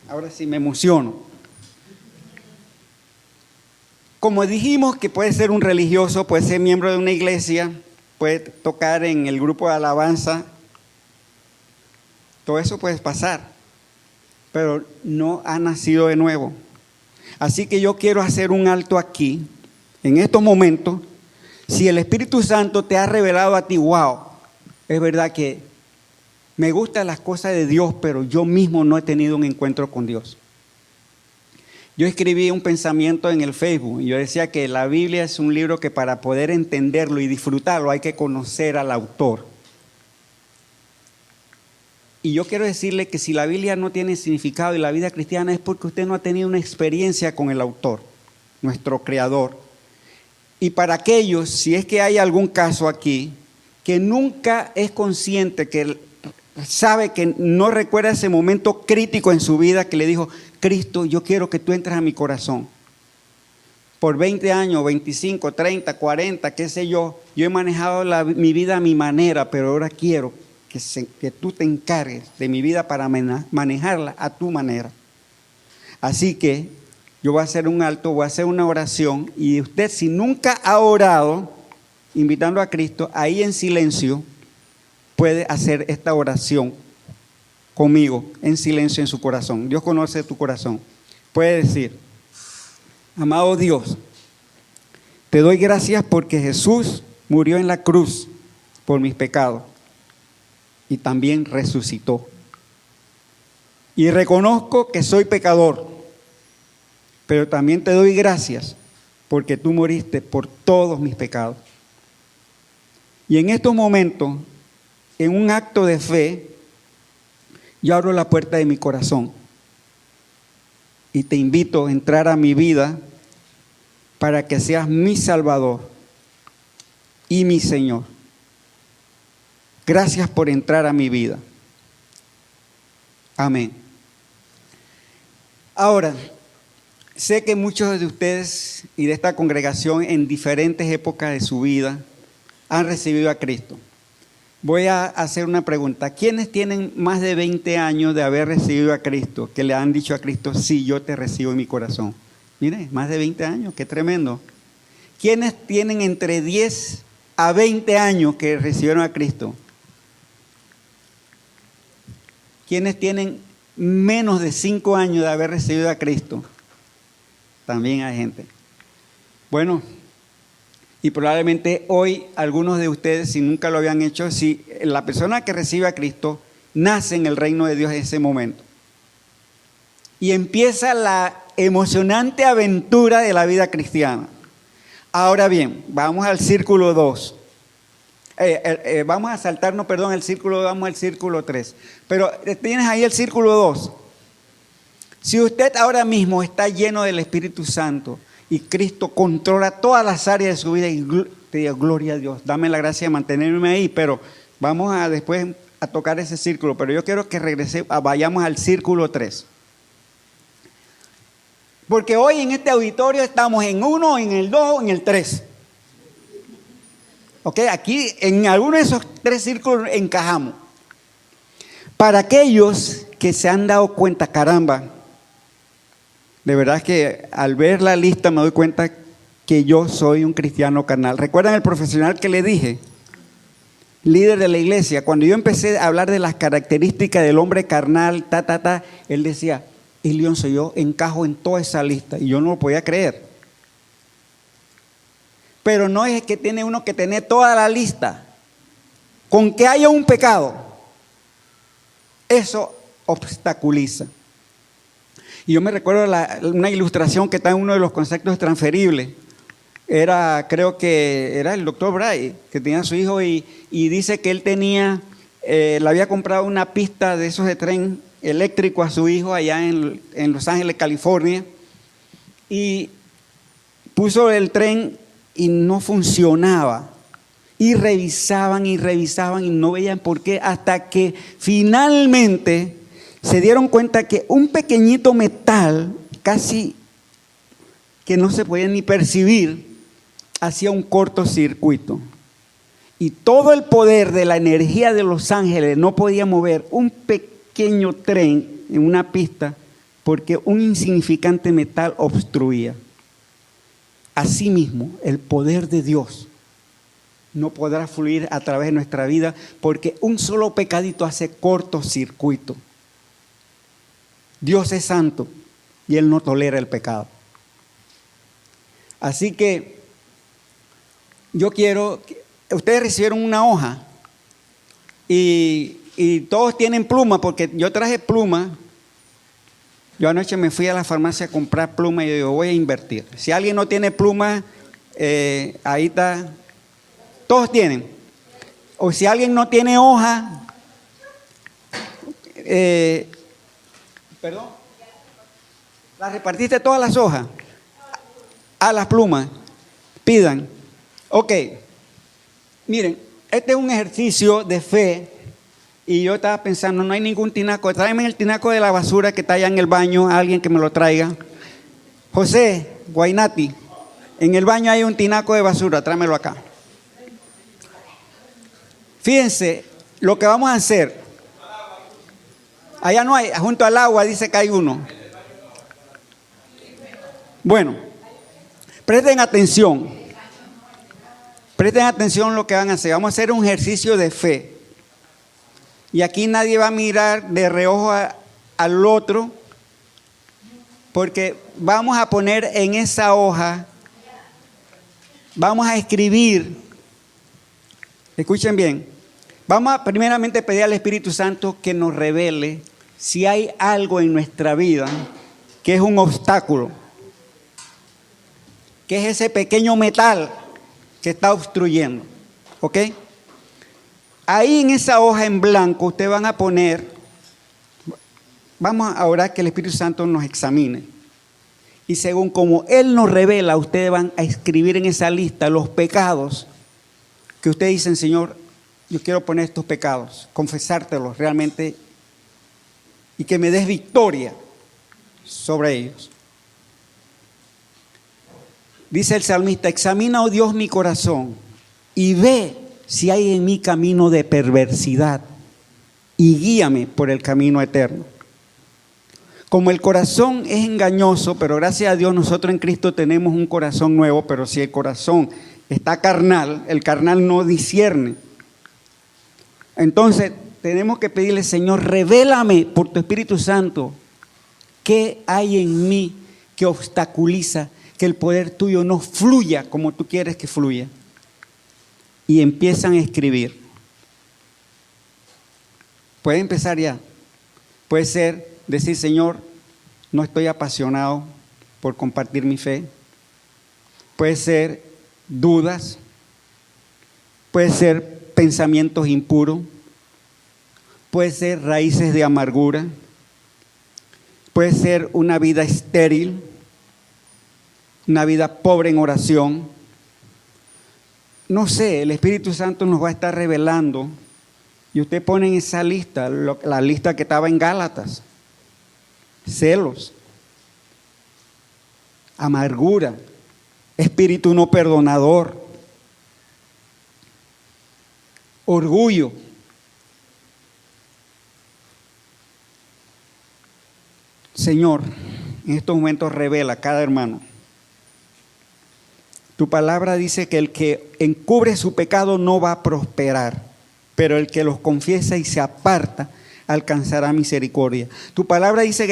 Ahora sí me emociono. Como dijimos que puede ser un religioso, puede ser miembro de una iglesia, puede tocar en el grupo de alabanza, todo eso puede pasar, pero no ha nacido de nuevo. Así que yo quiero hacer un alto aquí, en estos momentos. Si el Espíritu Santo te ha revelado a ti, wow, es verdad que me gustan las cosas de Dios, pero yo mismo no he tenido un encuentro con Dios. Yo escribí un pensamiento en el Facebook y yo decía que la Biblia es un libro que para poder entenderlo y disfrutarlo hay que conocer al autor. Y yo quiero decirle que si la Biblia no tiene significado y la vida cristiana es porque usted no ha tenido una experiencia con el autor, nuestro creador. Y para aquellos, si es que hay algún caso aquí, que nunca es consciente que sabe que no recuerda ese momento crítico en su vida que le dijo, Cristo, yo quiero que tú entres a mi corazón. Por 20 años, 25, 30, 40, qué sé yo, yo he manejado mi vida a mi manera, pero ahora quiero que tú te encargues de mi vida para manejarla a tu manera. Así que yo voy a hacer un alto, voy a hacer una oración, y usted, si nunca ha orado invitando a Cristo, ahí en silencio puede hacer esta oración conmigo, en silencio en su corazón. Dios conoce tu corazón. Puede decir: amado Dios, te doy gracias porque Jesús murió en la cruz por mis pecados y también resucitó. Y reconozco que soy pecador, pero también te doy gracias porque tú moriste por todos mis pecados. Y en estos momentos, en un acto de fe, yo abro la puerta de mi corazón y te invito a entrar a mi vida para que seas mi Salvador y mi Señor. Gracias por entrar a mi vida. Amén. Ahora, sé que muchos de ustedes y de esta congregación en diferentes épocas de su vida han recibido a Cristo. Voy a hacer una pregunta. ¿Quiénes tienen más de 20 años de haber recibido a Cristo, que le han dicho a Cristo: sí, yo te recibo en mi corazón? Mire, más de 20 años, qué tremendo. ¿Quiénes tienen entre 10 a 20 años que recibieron a Cristo? ¿Quiénes tienen menos de 5 años de haber recibido a Cristo? También hay gente. Bueno, y probablemente hoy algunos de ustedes, si nunca lo habían hecho, si la persona que recibe a Cristo nace en el reino de Dios en ese momento. Y empieza la emocionante aventura de la vida cristiana. Ahora bien, vamos al círculo 2. Vamos a saltarnos, perdón, el círculo 2, vamos al círculo 3. Pero tienes ahí el círculo 2. Si usted ahora mismo está lleno del Espíritu Santo y Cristo controla todas las áreas de su vida, y te digo: gloria a Dios, dame la gracia de mantenerme ahí, pero vamos a después a tocar ese círculo. Pero yo quiero que vayamos al círculo 3. Porque hoy en este auditorio estamos en 1, en el 2 o en el 3. ¿Ok? Aquí en alguno de esos 3 círculos encajamos. Para aquellos que se han dado cuenta, caramba, de verdad que al ver la lista me doy cuenta que yo soy un cristiano carnal. ¿Recuerdan el profesional que le dije? Líder de la iglesia. Cuando yo empecé a hablar de las características del hombre carnal, él decía: Ilionzo, yo encajo en toda esa lista. Y yo no lo podía creer. Pero no es que tiene uno que tener toda la lista. Con que haya un pecado, eso obstaculiza. Y yo me recuerdo una ilustración que está en uno de los conceptos transferibles. Creo que era el doctor Bray, que tenía a su hijo y dice que él le había comprado una pista de esos de tren eléctrico a su hijo allá en Los Ángeles, California. Y puso el tren y no funcionaba. Y revisaban y no veían por qué, hasta que finalmente se dieron cuenta que un pequeñito metal, casi que no se podía ni percibir, hacía un cortocircuito. Y todo el poder de la energía de Los Ángeles no podía mover un pequeño tren en una pista porque un insignificante metal obstruía. Asimismo, el poder de Dios no podrá fluir a través de nuestra vida porque un solo pecadito hace cortocircuito. Dios es santo y Él no tolera el pecado. Así que yo quiero, ustedes recibieron una hoja y todos tienen pluma, porque yo traje pluma. Yo anoche me fui a la farmacia a comprar pluma y yo digo: voy a invertir. Si alguien no tiene pluma, ahí está. Todos tienen. O si alguien no tiene hoja, perdón, ¿las repartiste todas las hojas? A las plumas. Pidan. Ok. Miren, este es un ejercicio de fe. Y yo estaba pensando, no hay ningún tinaco. Tráeme el tinaco de la basura que está allá en el baño. Alguien que me lo traiga. José, Guainati, en el baño hay un tinaco de basura. Tráemelo acá. Fíjense, lo que vamos a hacer, allá no hay, junto al agua dice que hay uno. Bueno, presten atención lo que van a hacer. Vamos a hacer un ejercicio de fe. Y aquí nadie va a mirar de reojo al otro, porque vamos a poner en esa hoja, vamos a escribir, escuchen bien, vamos a primeramente pedir al Espíritu Santo que nos revele si hay algo en nuestra vida que es un obstáculo, que es ese pequeño metal que está obstruyendo, ¿ok? Ahí en esa hoja en blanco ustedes van a poner, vamos a orar que el Espíritu Santo nos examine. Y según como Él nos revela, ustedes van a escribir en esa lista los pecados que ustedes dicen, Señor, yo quiero poner estos pecados, confesártelos realmente y que me des victoria sobre ellos. Dice el salmista, examina, oh Dios, mi corazón y ve si hay en mí camino de perversidad y guíame por el camino eterno. Como el corazón es engañoso, pero gracias a Dios nosotros en Cristo tenemos un corazón nuevo, pero si el corazón está carnal, el carnal no discierne. Entonces tenemos que pedirle, Señor, revélame por tu Espíritu Santo qué hay en mí que obstaculiza que el poder tuyo no fluya como tú quieres que fluya. Y empiezan a escribir. Puede empezar ya. Puede ser decir, Señor, no estoy apasionado por compartir mi fe. Puede ser dudas. Puede ser pensamientos impuros. Puede ser raíces de amargura. Puede ser una vida estéril. Una vida pobre en oración. No sé, el Espíritu Santo nos va a estar revelando. Y usted pone en esa lista, la lista que estaba en Gálatas. Celos, amargura, espíritu no perdonador, orgullo. Señor, en estos momentos revela a cada hermano. Tu palabra dice que el que encubre su pecado no va a prosperar, pero el que los confiesa y se aparta alcanzará misericordia. Tu palabra dice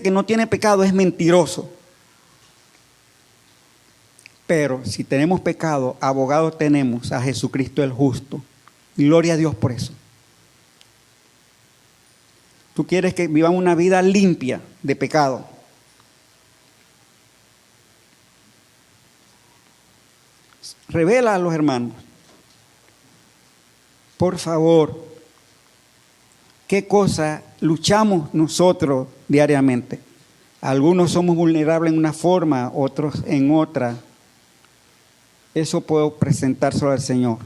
que no tiene pecado es mentiroso. Pero si tenemos pecado, abogado tenemos a Jesucristo el justo. Y gloria a Dios por eso. Tú quieres que vivamos una vida limpia de pecado. Revela a los hermanos, por favor, qué cosa luchamos nosotros diariamente. Algunos somos vulnerables en una forma, otros en otra. Eso puedo presentárselo al Señor.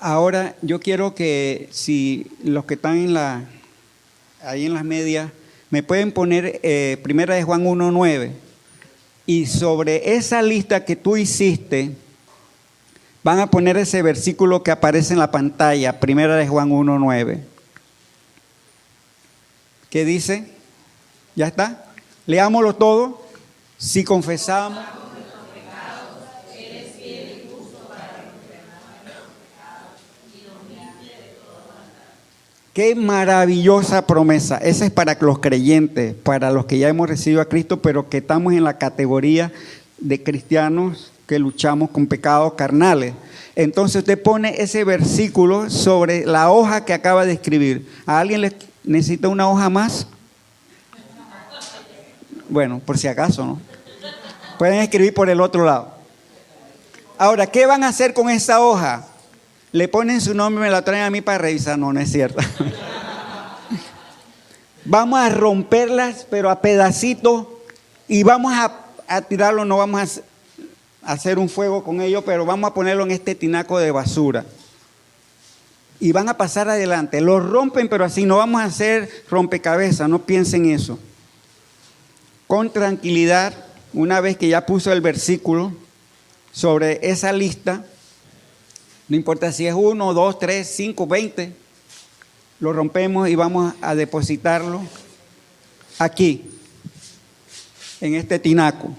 Ahora yo quiero que si los que están ahí en las medias me pueden poner Primera de Juan 1:9 y sobre esa lista que tú hiciste van a poner ese versículo que aparece en la pantalla, Primera de Juan 1:9. ¿Qué dice? ¿Ya está? Leámoslo todo. Si confesamos qué maravillosa promesa. Esa es para los creyentes, para los que ya hemos recibido a Cristo, pero que estamos en la categoría de cristianos que luchamos con pecados carnales. Entonces usted pone ese versículo sobre la hoja que acaba de escribir. ¿A alguien le necesita una hoja más? Bueno, por si acaso, ¿no? Pueden escribir por el otro lado. Ahora, ¿qué van a hacer con esa hoja? Le ponen su nombre y me la traen a mí para revisar. No, no es cierto. Vamos a romperlas, pero a pedacitos, y vamos a tirarlo. No vamos a hacer un fuego con ello, pero vamos a ponerlo en este tinaco de basura. Y van a pasar adelante. Lo rompen, pero así no vamos a hacer rompecabezas. No piensen eso. con tranquilidad, una vez que ya puso el versículo sobre esa lista, no importa si es 1, 2, 3, 5, 20, lo rompemos y vamos a depositarlo aquí, en este tinaco.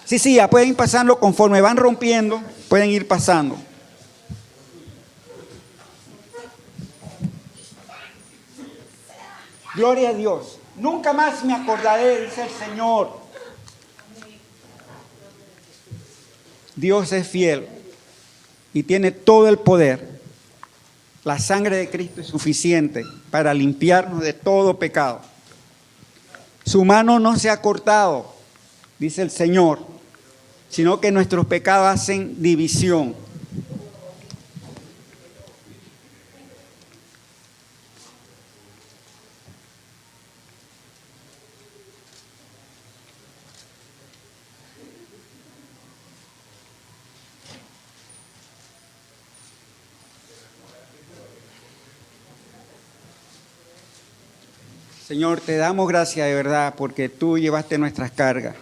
Sí, ya pueden ir pasando conforme van rompiendo, pueden ir pasando. Gloria a Dios. Nunca más me acordaré, dice el Señor. Dios es fiel y tiene todo el poder. La sangre de Cristo es suficiente para limpiarnos de todo pecado. Su mano no se ha cortado, dice el Señor, sino que nuestros pecados hacen división. Señor, te damos gracias de verdad porque tú llevaste nuestras cargas.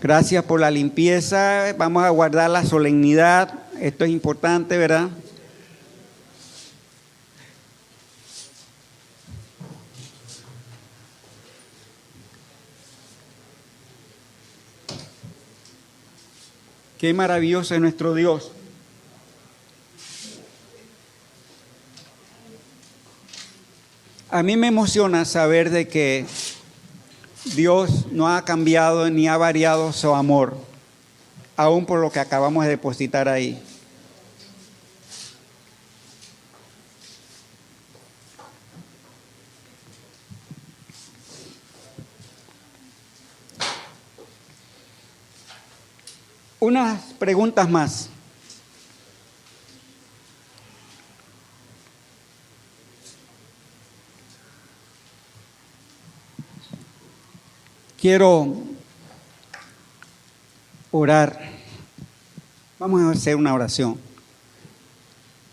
Gracias por la limpieza. Vamos a guardar la solemnidad. Esto es importante, ¿verdad? Qué maravilloso es nuestro Dios. A mí me emociona saber de que Dios no ha cambiado ni ha variado su amor, aún por lo que acabamos de depositar ahí. Unas preguntas más. Quiero orar. Vamos a hacer una oración.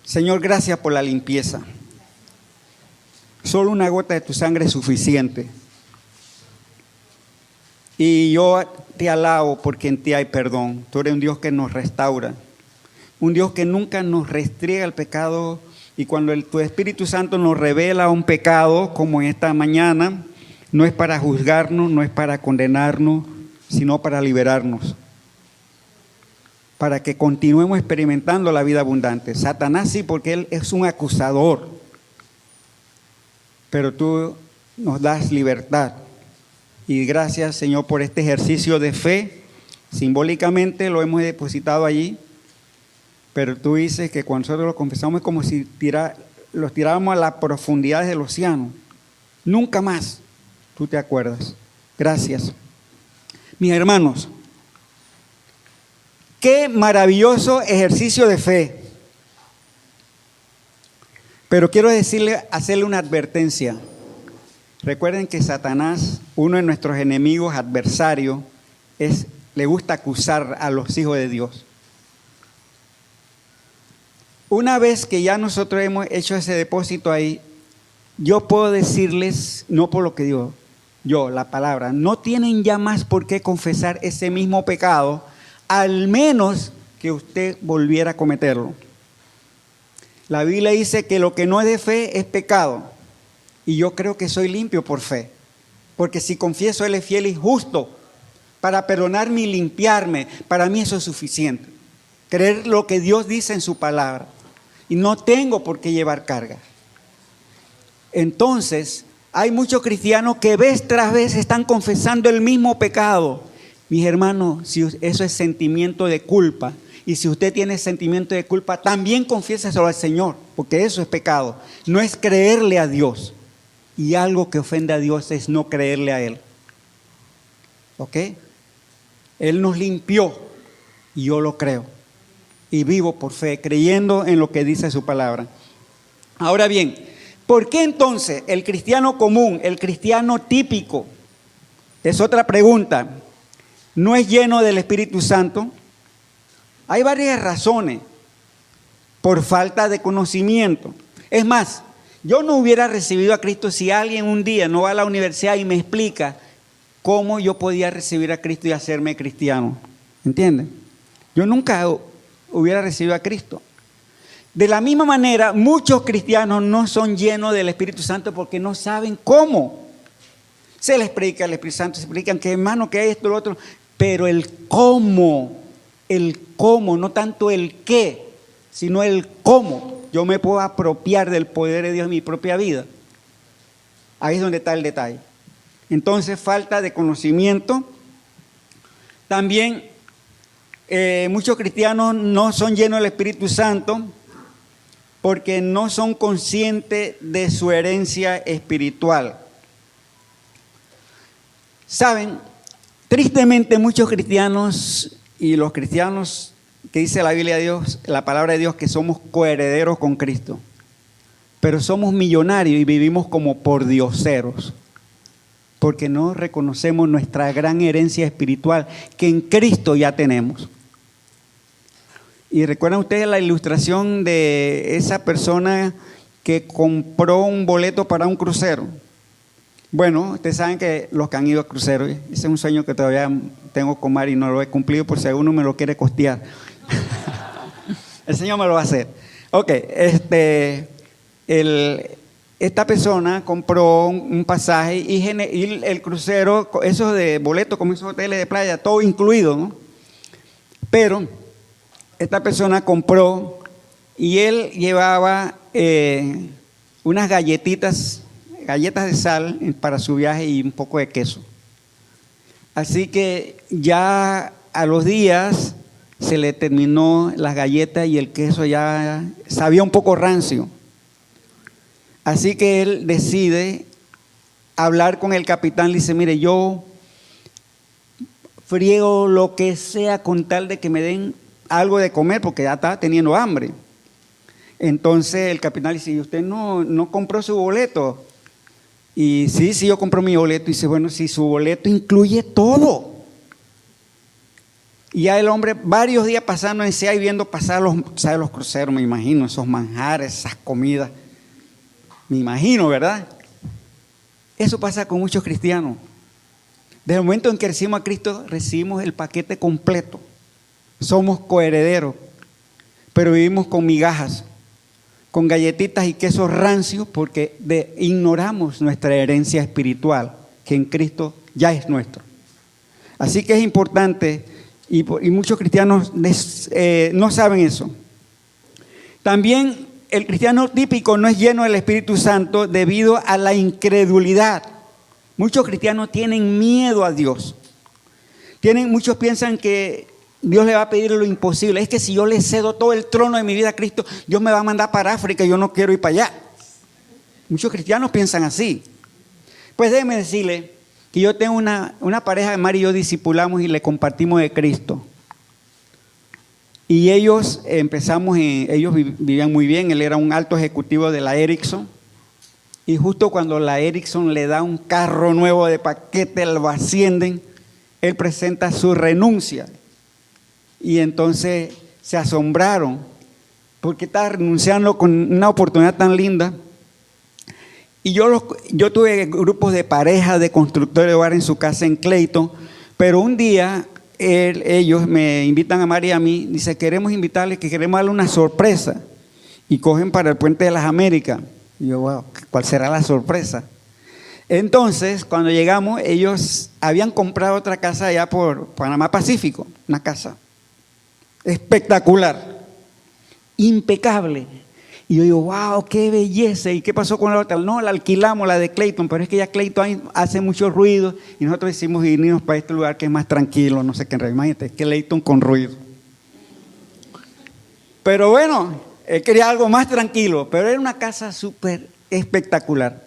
Señor, gracias por la limpieza. Solo una gota de tu sangre es suficiente. Y yo te alabo porque en ti hay perdón. Tú eres un Dios que nos restaura. Un Dios que nunca nos restriega el pecado. Y cuando tu Espíritu Santo nos revela un pecado, como en esta mañana, no es para juzgarnos, no es para condenarnos, sino para liberarnos. Para que continuemos experimentando la vida abundante. Satanás sí, porque él es un acusador. Pero tú nos das libertad. Y gracias, Señor, por este ejercicio de fe. Simbólicamente lo hemos depositado allí. Pero tú dices que cuando nosotros lo confesamos es como si los tirábamos a las profundidades del océano. Nunca más. Tú te acuerdas. Gracias. Mis hermanos, qué maravilloso ejercicio de fe. Pero quiero hacerle una advertencia. Recuerden que Satanás, uno de nuestros enemigos, adversarios, le gusta acusar a los hijos de Dios. Una vez que ya nosotros hemos hecho ese depósito ahí, yo puedo decirles, no por lo que digo yo, la palabra, no tienen ya más por qué confesar ese mismo pecado, al menos que usted volviera a cometerlo. La Biblia dice que lo que no es de fe es pecado, y yo creo que soy limpio por fe, porque si confieso, Él es fiel y justo para perdonarme y limpiarme. Para mí eso es suficiente, creer lo que Dios dice en su palabra, y no tengo por qué llevar carga. Entonces, hay muchos cristianos que vez tras vez están confesando el mismo pecado. Mis hermanos, si eso es sentimiento de culpa, y si usted tiene sentimiento de culpa, también confiéseselo al Señor, porque eso es pecado. No es creerle a Dios. Y algo que ofende a Dios es no creerle a Él. ¿Ok? Él nos limpió, y yo lo creo. Y vivo por fe, creyendo en lo que dice su palabra. Ahora bien, ¿por qué entonces el cristiano común, el cristiano típico, es otra pregunta, no es lleno del Espíritu Santo? Hay varias razones. por falta de conocimiento. Es más, yo no hubiera recibido a Cristo si alguien un día no va a la universidad y me explica cómo yo podía recibir a Cristo y hacerme cristiano. ¿Entienden? Yo nunca hubiera recibido a Cristo. De la misma manera, muchos cristianos no son llenos del Espíritu Santo porque no saben cómo. Se les predica el Espíritu Santo, se predican que hermano, que hay esto, lo otro, pero el cómo, no tanto el qué, sino el cómo yo me puedo apropiar del poder de Dios en mi propia vida. Ahí es donde está el detalle. Entonces, falta de conocimiento. También muchos cristianos no son llenos del Espíritu Santo porque no son conscientes de su herencia espiritual. Saben, tristemente muchos cristianos y los cristianos que dice la Biblia de Dios, la palabra de Dios, que somos coherederos con Cristo, pero somos millonarios y vivimos como pordioseros, porque no reconocemos nuestra gran herencia espiritual que en Cristo ya tenemos. Y recuerdan ustedes la ilustración de esa persona que compró un boleto para un crucero. Bueno, ustedes saben que los que han ido a cruceros, ese es un sueño que todavía tengo con Mari y no lo he cumplido por si alguno me lo quiere costear. El Señor me lo va a hacer. Ok, esta persona compró un pasaje y el crucero, esos de boletos como esos hoteles de playa, todo incluido, ¿no? Pero esta persona compró y él llevaba unas galletas de sal para su viaje y un poco de queso. Así que ya a los días se le terminó las galletas y el queso ya sabía un poco rancio. Así que él decide hablar con el capitán, le dice, mire, yo friego lo que sea con tal de que me den algo de comer porque ya estaba teniendo hambre. Entonces el capitán le dice, ¿y usted no compró su boleto? Y sí, yo compré mi boleto. Y dice, bueno, si su boleto incluye todo. Y ya el hombre, varios días pasando en sí y viendo pasar los cruceros, me imagino, esos manjares, esas comidas. Me imagino, ¿verdad? Eso pasa con muchos cristianos. Desde el momento en que recibimos a Cristo, recibimos el paquete completo. Somos coherederos, pero vivimos con migajas, con galletitas y quesos rancios porque ignoramos nuestra herencia espiritual, que en Cristo ya es nuestro. Así que es importante, y muchos cristianos no saben eso. También el cristiano típico no es lleno del Espíritu Santo debido a la incredulidad. Muchos cristianos tienen miedo a Dios. Muchos piensan que Dios le va a pedir lo imposible. Es que si yo le cedo todo el trono de mi vida a Cristo, Dios me va a mandar para África y yo no quiero ir para allá. Muchos cristianos piensan así. Pues déjeme decirle que yo tengo una pareja, Mari y yo discipulamos y le compartimos de Cristo. Y ellos vivían muy bien. Él era un alto ejecutivo de la Ericsson. Y justo cuando la Ericsson le da un carro nuevo de paquete, lo ascienden, él presenta su renuncia. Y entonces se asombraron porque estaba renunciando con una oportunidad tan linda. Y yo tuve grupos de parejas de constructores de hogar en su casa en Clayton, pero un día ellos me invitan a Mari y a mí, dice, queremos invitarles, que queremos darle una sorpresa. Y cogen para el Puente de las Américas. Y yo, wow, ¿cuál será la sorpresa? Entonces, cuando llegamos, ellos habían comprado otra casa allá por Panamá Pacífico, una casa espectacular, impecable. Y yo digo, wow, qué belleza. ¿Y qué pasó con la otra? No, la alquilamos, la de Clayton, pero es que ya Clayton hace mucho ruido y nosotros decidimos irnos para este lugar que es más tranquilo, no sé qué, imagínate, Clayton con ruido. Pero bueno, él quería algo más tranquilo, pero era una casa súper espectacular.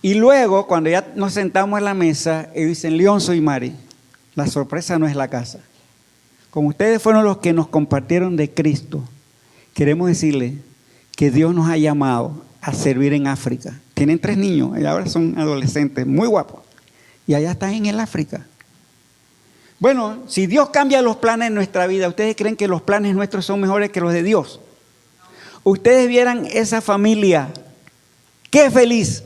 Y luego, cuando ya nos sentamos en la mesa, ellos dicen, Leonzo y Mari, la sorpresa no es la casa. Como ustedes fueron los que nos compartieron de Cristo, queremos decirles que Dios nos ha llamado a servir en África. Tienen 3 niños y ahora son adolescentes, muy guapos. Y allá están en el África. Bueno, si Dios cambia los planes en nuestra vida, ¿ustedes creen que los planes nuestros son mejores que los de Dios? Ustedes vieran esa familia, qué feliz.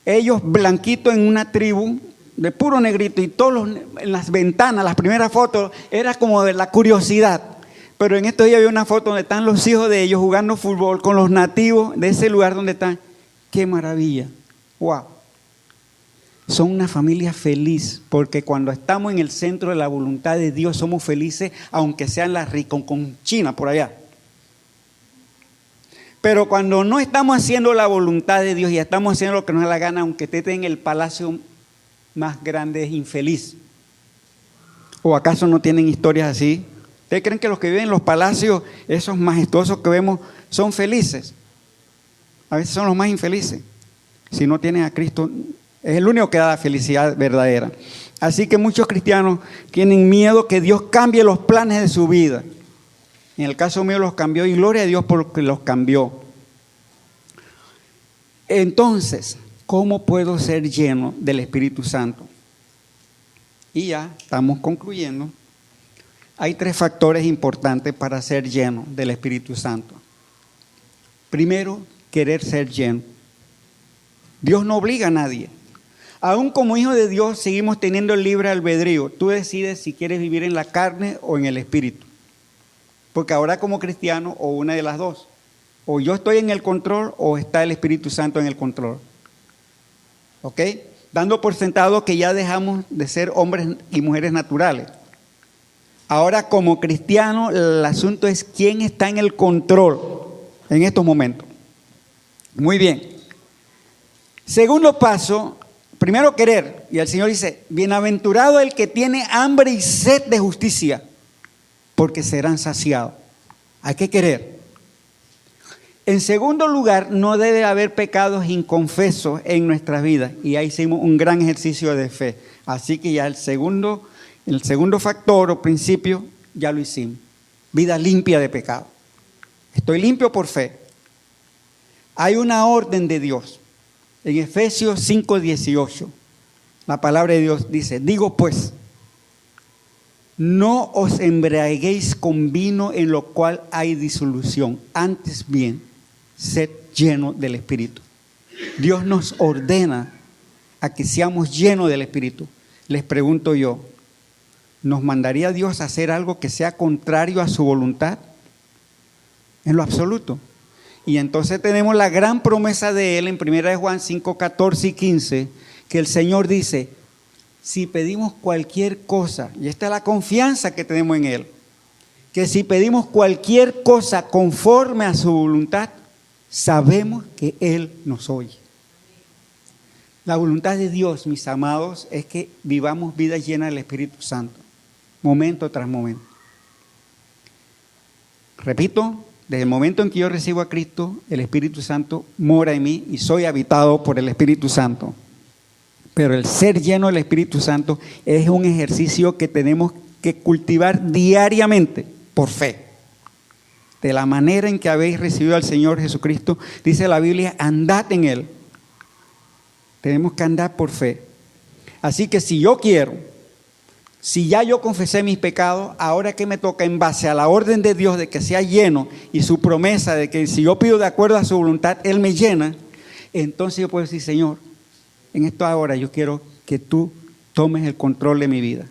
Ellos blanquitos en una tribu, de puro negrito, y todos en las ventanas, las primeras fotos, era como de la curiosidad. Pero en estos días había una foto donde están los hijos de ellos jugando fútbol con los nativos de ese lugar donde están. ¡Qué maravilla! ¡Wow! Son una familia feliz, porque cuando estamos en el centro de la voluntad de Dios somos felices, aunque sean las ricas con China por allá. Pero cuando no estamos haciendo la voluntad de Dios y estamos haciendo lo que nos da la gana, aunque esté en el palacio más grande, es infeliz. ¿O acaso no tienen historias así? ¿Ustedes creen que los que viven en los palacios, esos majestuosos que vemos, son felices? A veces son los más infelices. Si no tienen a Cristo, es el único que da la felicidad verdadera. Así que muchos cristianos tienen miedo que Dios cambie los planes de su vida. En el caso mío los cambió, y gloria a Dios porque los cambió. Entonces, ¿cómo puedo ser lleno del Espíritu Santo? Y ya estamos concluyendo. Hay 3 factores importantes para ser lleno del Espíritu Santo. Primero, querer ser lleno. Dios no obliga a nadie. Aún como hijo de Dios seguimos teniendo el libre albedrío. Tú decides si quieres vivir en la carne o en el Espíritu. Porque ahora como cristiano, o una de las dos. O yo estoy en el control o está el Espíritu Santo en el control. ¿Ok? Dando por sentado que ya dejamos de ser hombres y mujeres naturales. Ahora como cristiano el asunto es quién está en el control en estos momentos. Muy bien. Segundo paso, primero querer. Y el Señor dice, bienaventurado el que tiene hambre y sed de justicia, porque serán saciados. Hay que querer. En segundo lugar, no debe haber pecados inconfesos en nuestras vidas. Y ahí hicimos un gran ejercicio de fe. Así que ya el segundo factor o principio ya lo hicimos. Vida limpia de pecado. Estoy limpio por fe. Hay una orden de Dios. En Efesios 5:18, la palabra de Dios dice, digo pues, no os embriaguéis con vino en lo cual hay disolución, antes bien, sed llenos del Espíritu. Dios nos ordena a que seamos llenos del Espíritu. Les pregunto yo, ¿nos mandaría Dios a hacer algo que sea contrario a su voluntad? En lo absoluto. Y entonces tenemos la gran promesa de Él en 1 Juan 5, 14 y 15, que el Señor dice, si pedimos cualquier cosa, y esta es la confianza que tenemos en Él, que si pedimos cualquier cosa conforme a su voluntad, sabemos que Él nos oye. La voluntad de Dios, mis amados, es que vivamos vidas llenas del Espíritu Santo, momento tras momento. Repito, desde el momento en que yo recibo a Cristo, el Espíritu Santo mora en mí y soy habitado por el Espíritu Santo. Pero el ser lleno del Espíritu Santo es un ejercicio que tenemos que cultivar diariamente por fe. De la manera en que habéis recibido al Señor Jesucristo, dice la Biblia, andad en Él. Tenemos que andar por fe. Así que si yo quiero, si ya yo confesé mis pecados, ahora que me toca en base a la orden de Dios de que sea lleno y su promesa de que si yo pido de acuerdo a su voluntad, Él me llena, entonces yo puedo decir, Señor, en esta hora yo quiero que tú tomes el control de mi vida.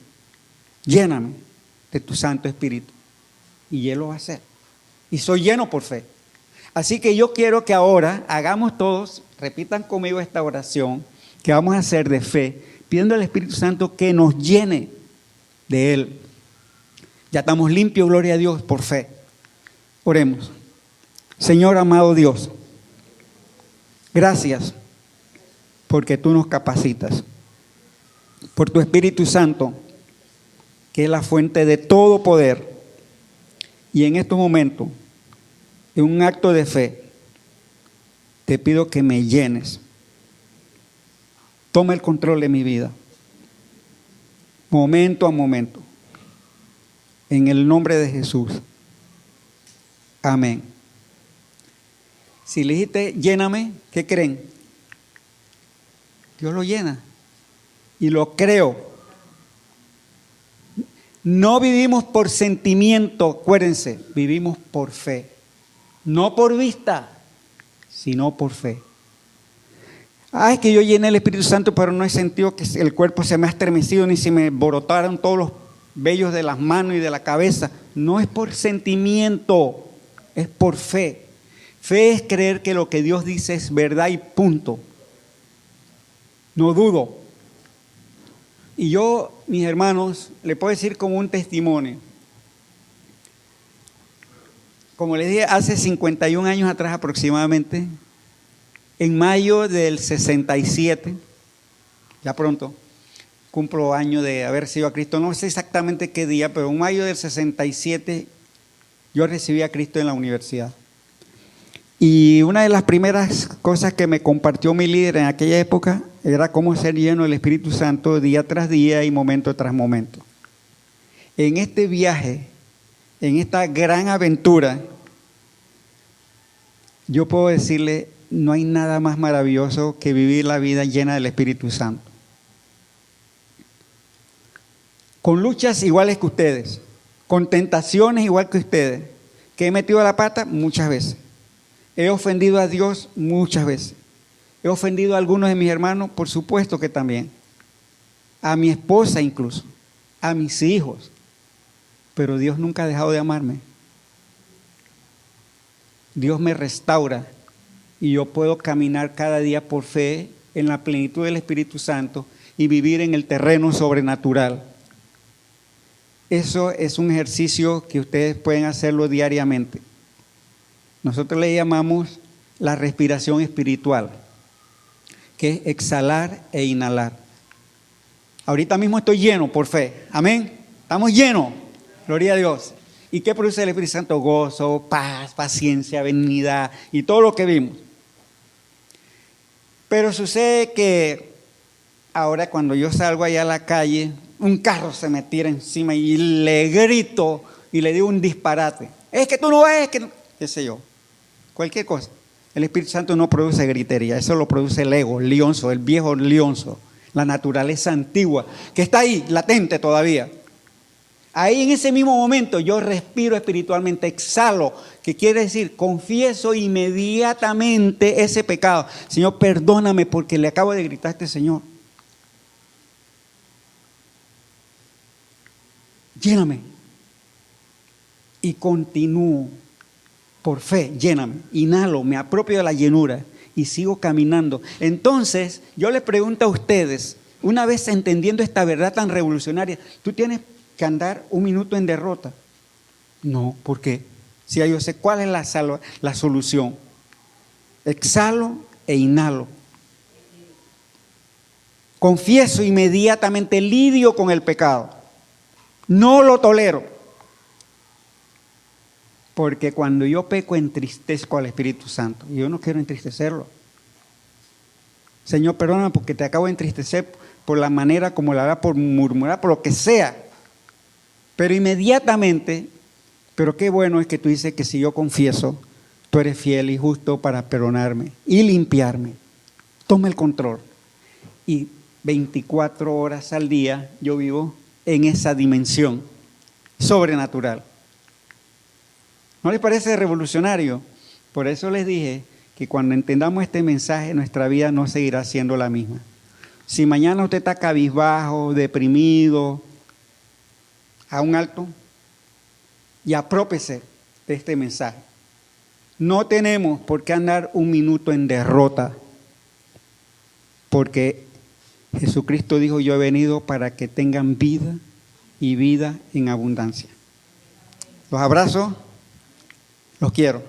Lléname de tu Santo Espíritu. Y Él lo va a hacer. Y soy lleno por fe. Así que yo quiero que ahora hagamos todos, repitan conmigo esta oración que vamos a hacer de fe, pidiendo al Espíritu Santo que nos llene de Él. Ya estamos limpios, gloria a Dios, por fe. Oremos. Señor amado Dios, gracias porque tú nos capacitas, por tu Espíritu Santo, que es la fuente de todo poder. Y en estos momentos, en un acto de fe, te pido que me llenes. Toma el control de mi vida, momento a momento, en el nombre de Jesús. Amén. Si le dijiste, lléname, ¿qué creen? Dios lo llena. Y lo creo. No vivimos por sentimiento, acuérdense, vivimos por fe. No por vista, sino por fe. Es que yo llené el Espíritu Santo, pero no he sentido que el cuerpo se me ha estremecido, ni se me brotaron todos los vellos de las manos y de la cabeza. No es por sentimiento, es por fe. Fe es creer que lo que Dios dice es verdad y punto. No dudo. Y yo, mis hermanos, le puedo decir como un testimonio. Como les dije, hace 51 años atrás aproximadamente, en mayo del 67, ya pronto, cumplo año de haber sido a Cristo, no sé exactamente qué día, pero en mayo del 67 yo recibí a Cristo en la universidad. Y una de las primeras cosas que me compartió mi líder en aquella época era cómo ser lleno del Espíritu Santo día tras día y momento tras momento. En este viaje, en esta gran aventura, yo puedo decirle, no hay nada más maravilloso que vivir la vida llena del Espíritu Santo. Con luchas iguales que ustedes, con tentaciones igual que ustedes, que he metido la pata muchas veces. He ofendido a Dios muchas veces. He ofendido a algunos de mis hermanos, por supuesto que también. A mi esposa incluso, a mis hijos. Pero Dios nunca ha dejado de amarme. Dios me restaura y yo puedo caminar cada día por fe en la plenitud del Espíritu Santo y vivir en el terreno sobrenatural. Eso es un ejercicio que ustedes pueden hacerlo diariamente. Nosotros le llamamos la respiración espiritual, que es exhalar e inhalar. Ahorita mismo estoy lleno por fe. Amén. Estamos llenos. Gloria a Dios. ¿Y qué produce el Espíritu Santo? Gozo, paz, paciencia, benignidad y todo lo que vimos. Pero sucede que ahora cuando yo salgo allá a la calle, un carro se me tira encima y le grito y le digo un disparate. Es que tú no ves, que no, qué sé yo, cualquier cosa. El Espíritu Santo no produce gritería, eso lo produce el ego, el lionzo, el viejo lionzo, la naturaleza antigua, que está ahí, latente todavía. Ahí en ese mismo momento yo respiro espiritualmente, exhalo, que quiere decir, confieso inmediatamente ese pecado. Señor, perdóname porque le acabo de gritar a este señor. Lléname. Y continúo por fe, lléname. Inhalo, me apropio de la llenura y sigo caminando. Entonces, yo les pregunto a ustedes, una vez entendiendo esta verdad tan revolucionaria, ¿tú tienes que andar un minuto en derrota? No, ¿por qué? Si yo sé cuál es la solución. Exhalo e inhalo. Confieso inmediatamente, lidio con el pecado. No lo tolero. Porque cuando yo peco entristezco al Espíritu Santo. Y yo no quiero entristecerlo. Señor, perdóname porque te acabo de entristecer por la manera como la haga, por murmurar, por lo que sea. Pero inmediatamente, pero qué bueno es que tú dices que si yo confieso, tú eres fiel y justo para perdonarme y limpiarme. Toma el control. Y 24 horas al día yo vivo en esa dimensión sobrenatural. ¿No les parece revolucionario? Por eso les dije que cuando entendamos este mensaje, nuestra vida no seguirá siendo la misma. Si mañana usted está cabizbajo, deprimido, a un alto y aprópiese de este mensaje. No tenemos por qué andar un minuto en derrota, porque Jesucristo dijo, yo he venido para que tengan vida y vida en abundancia. Los abrazo, los quiero.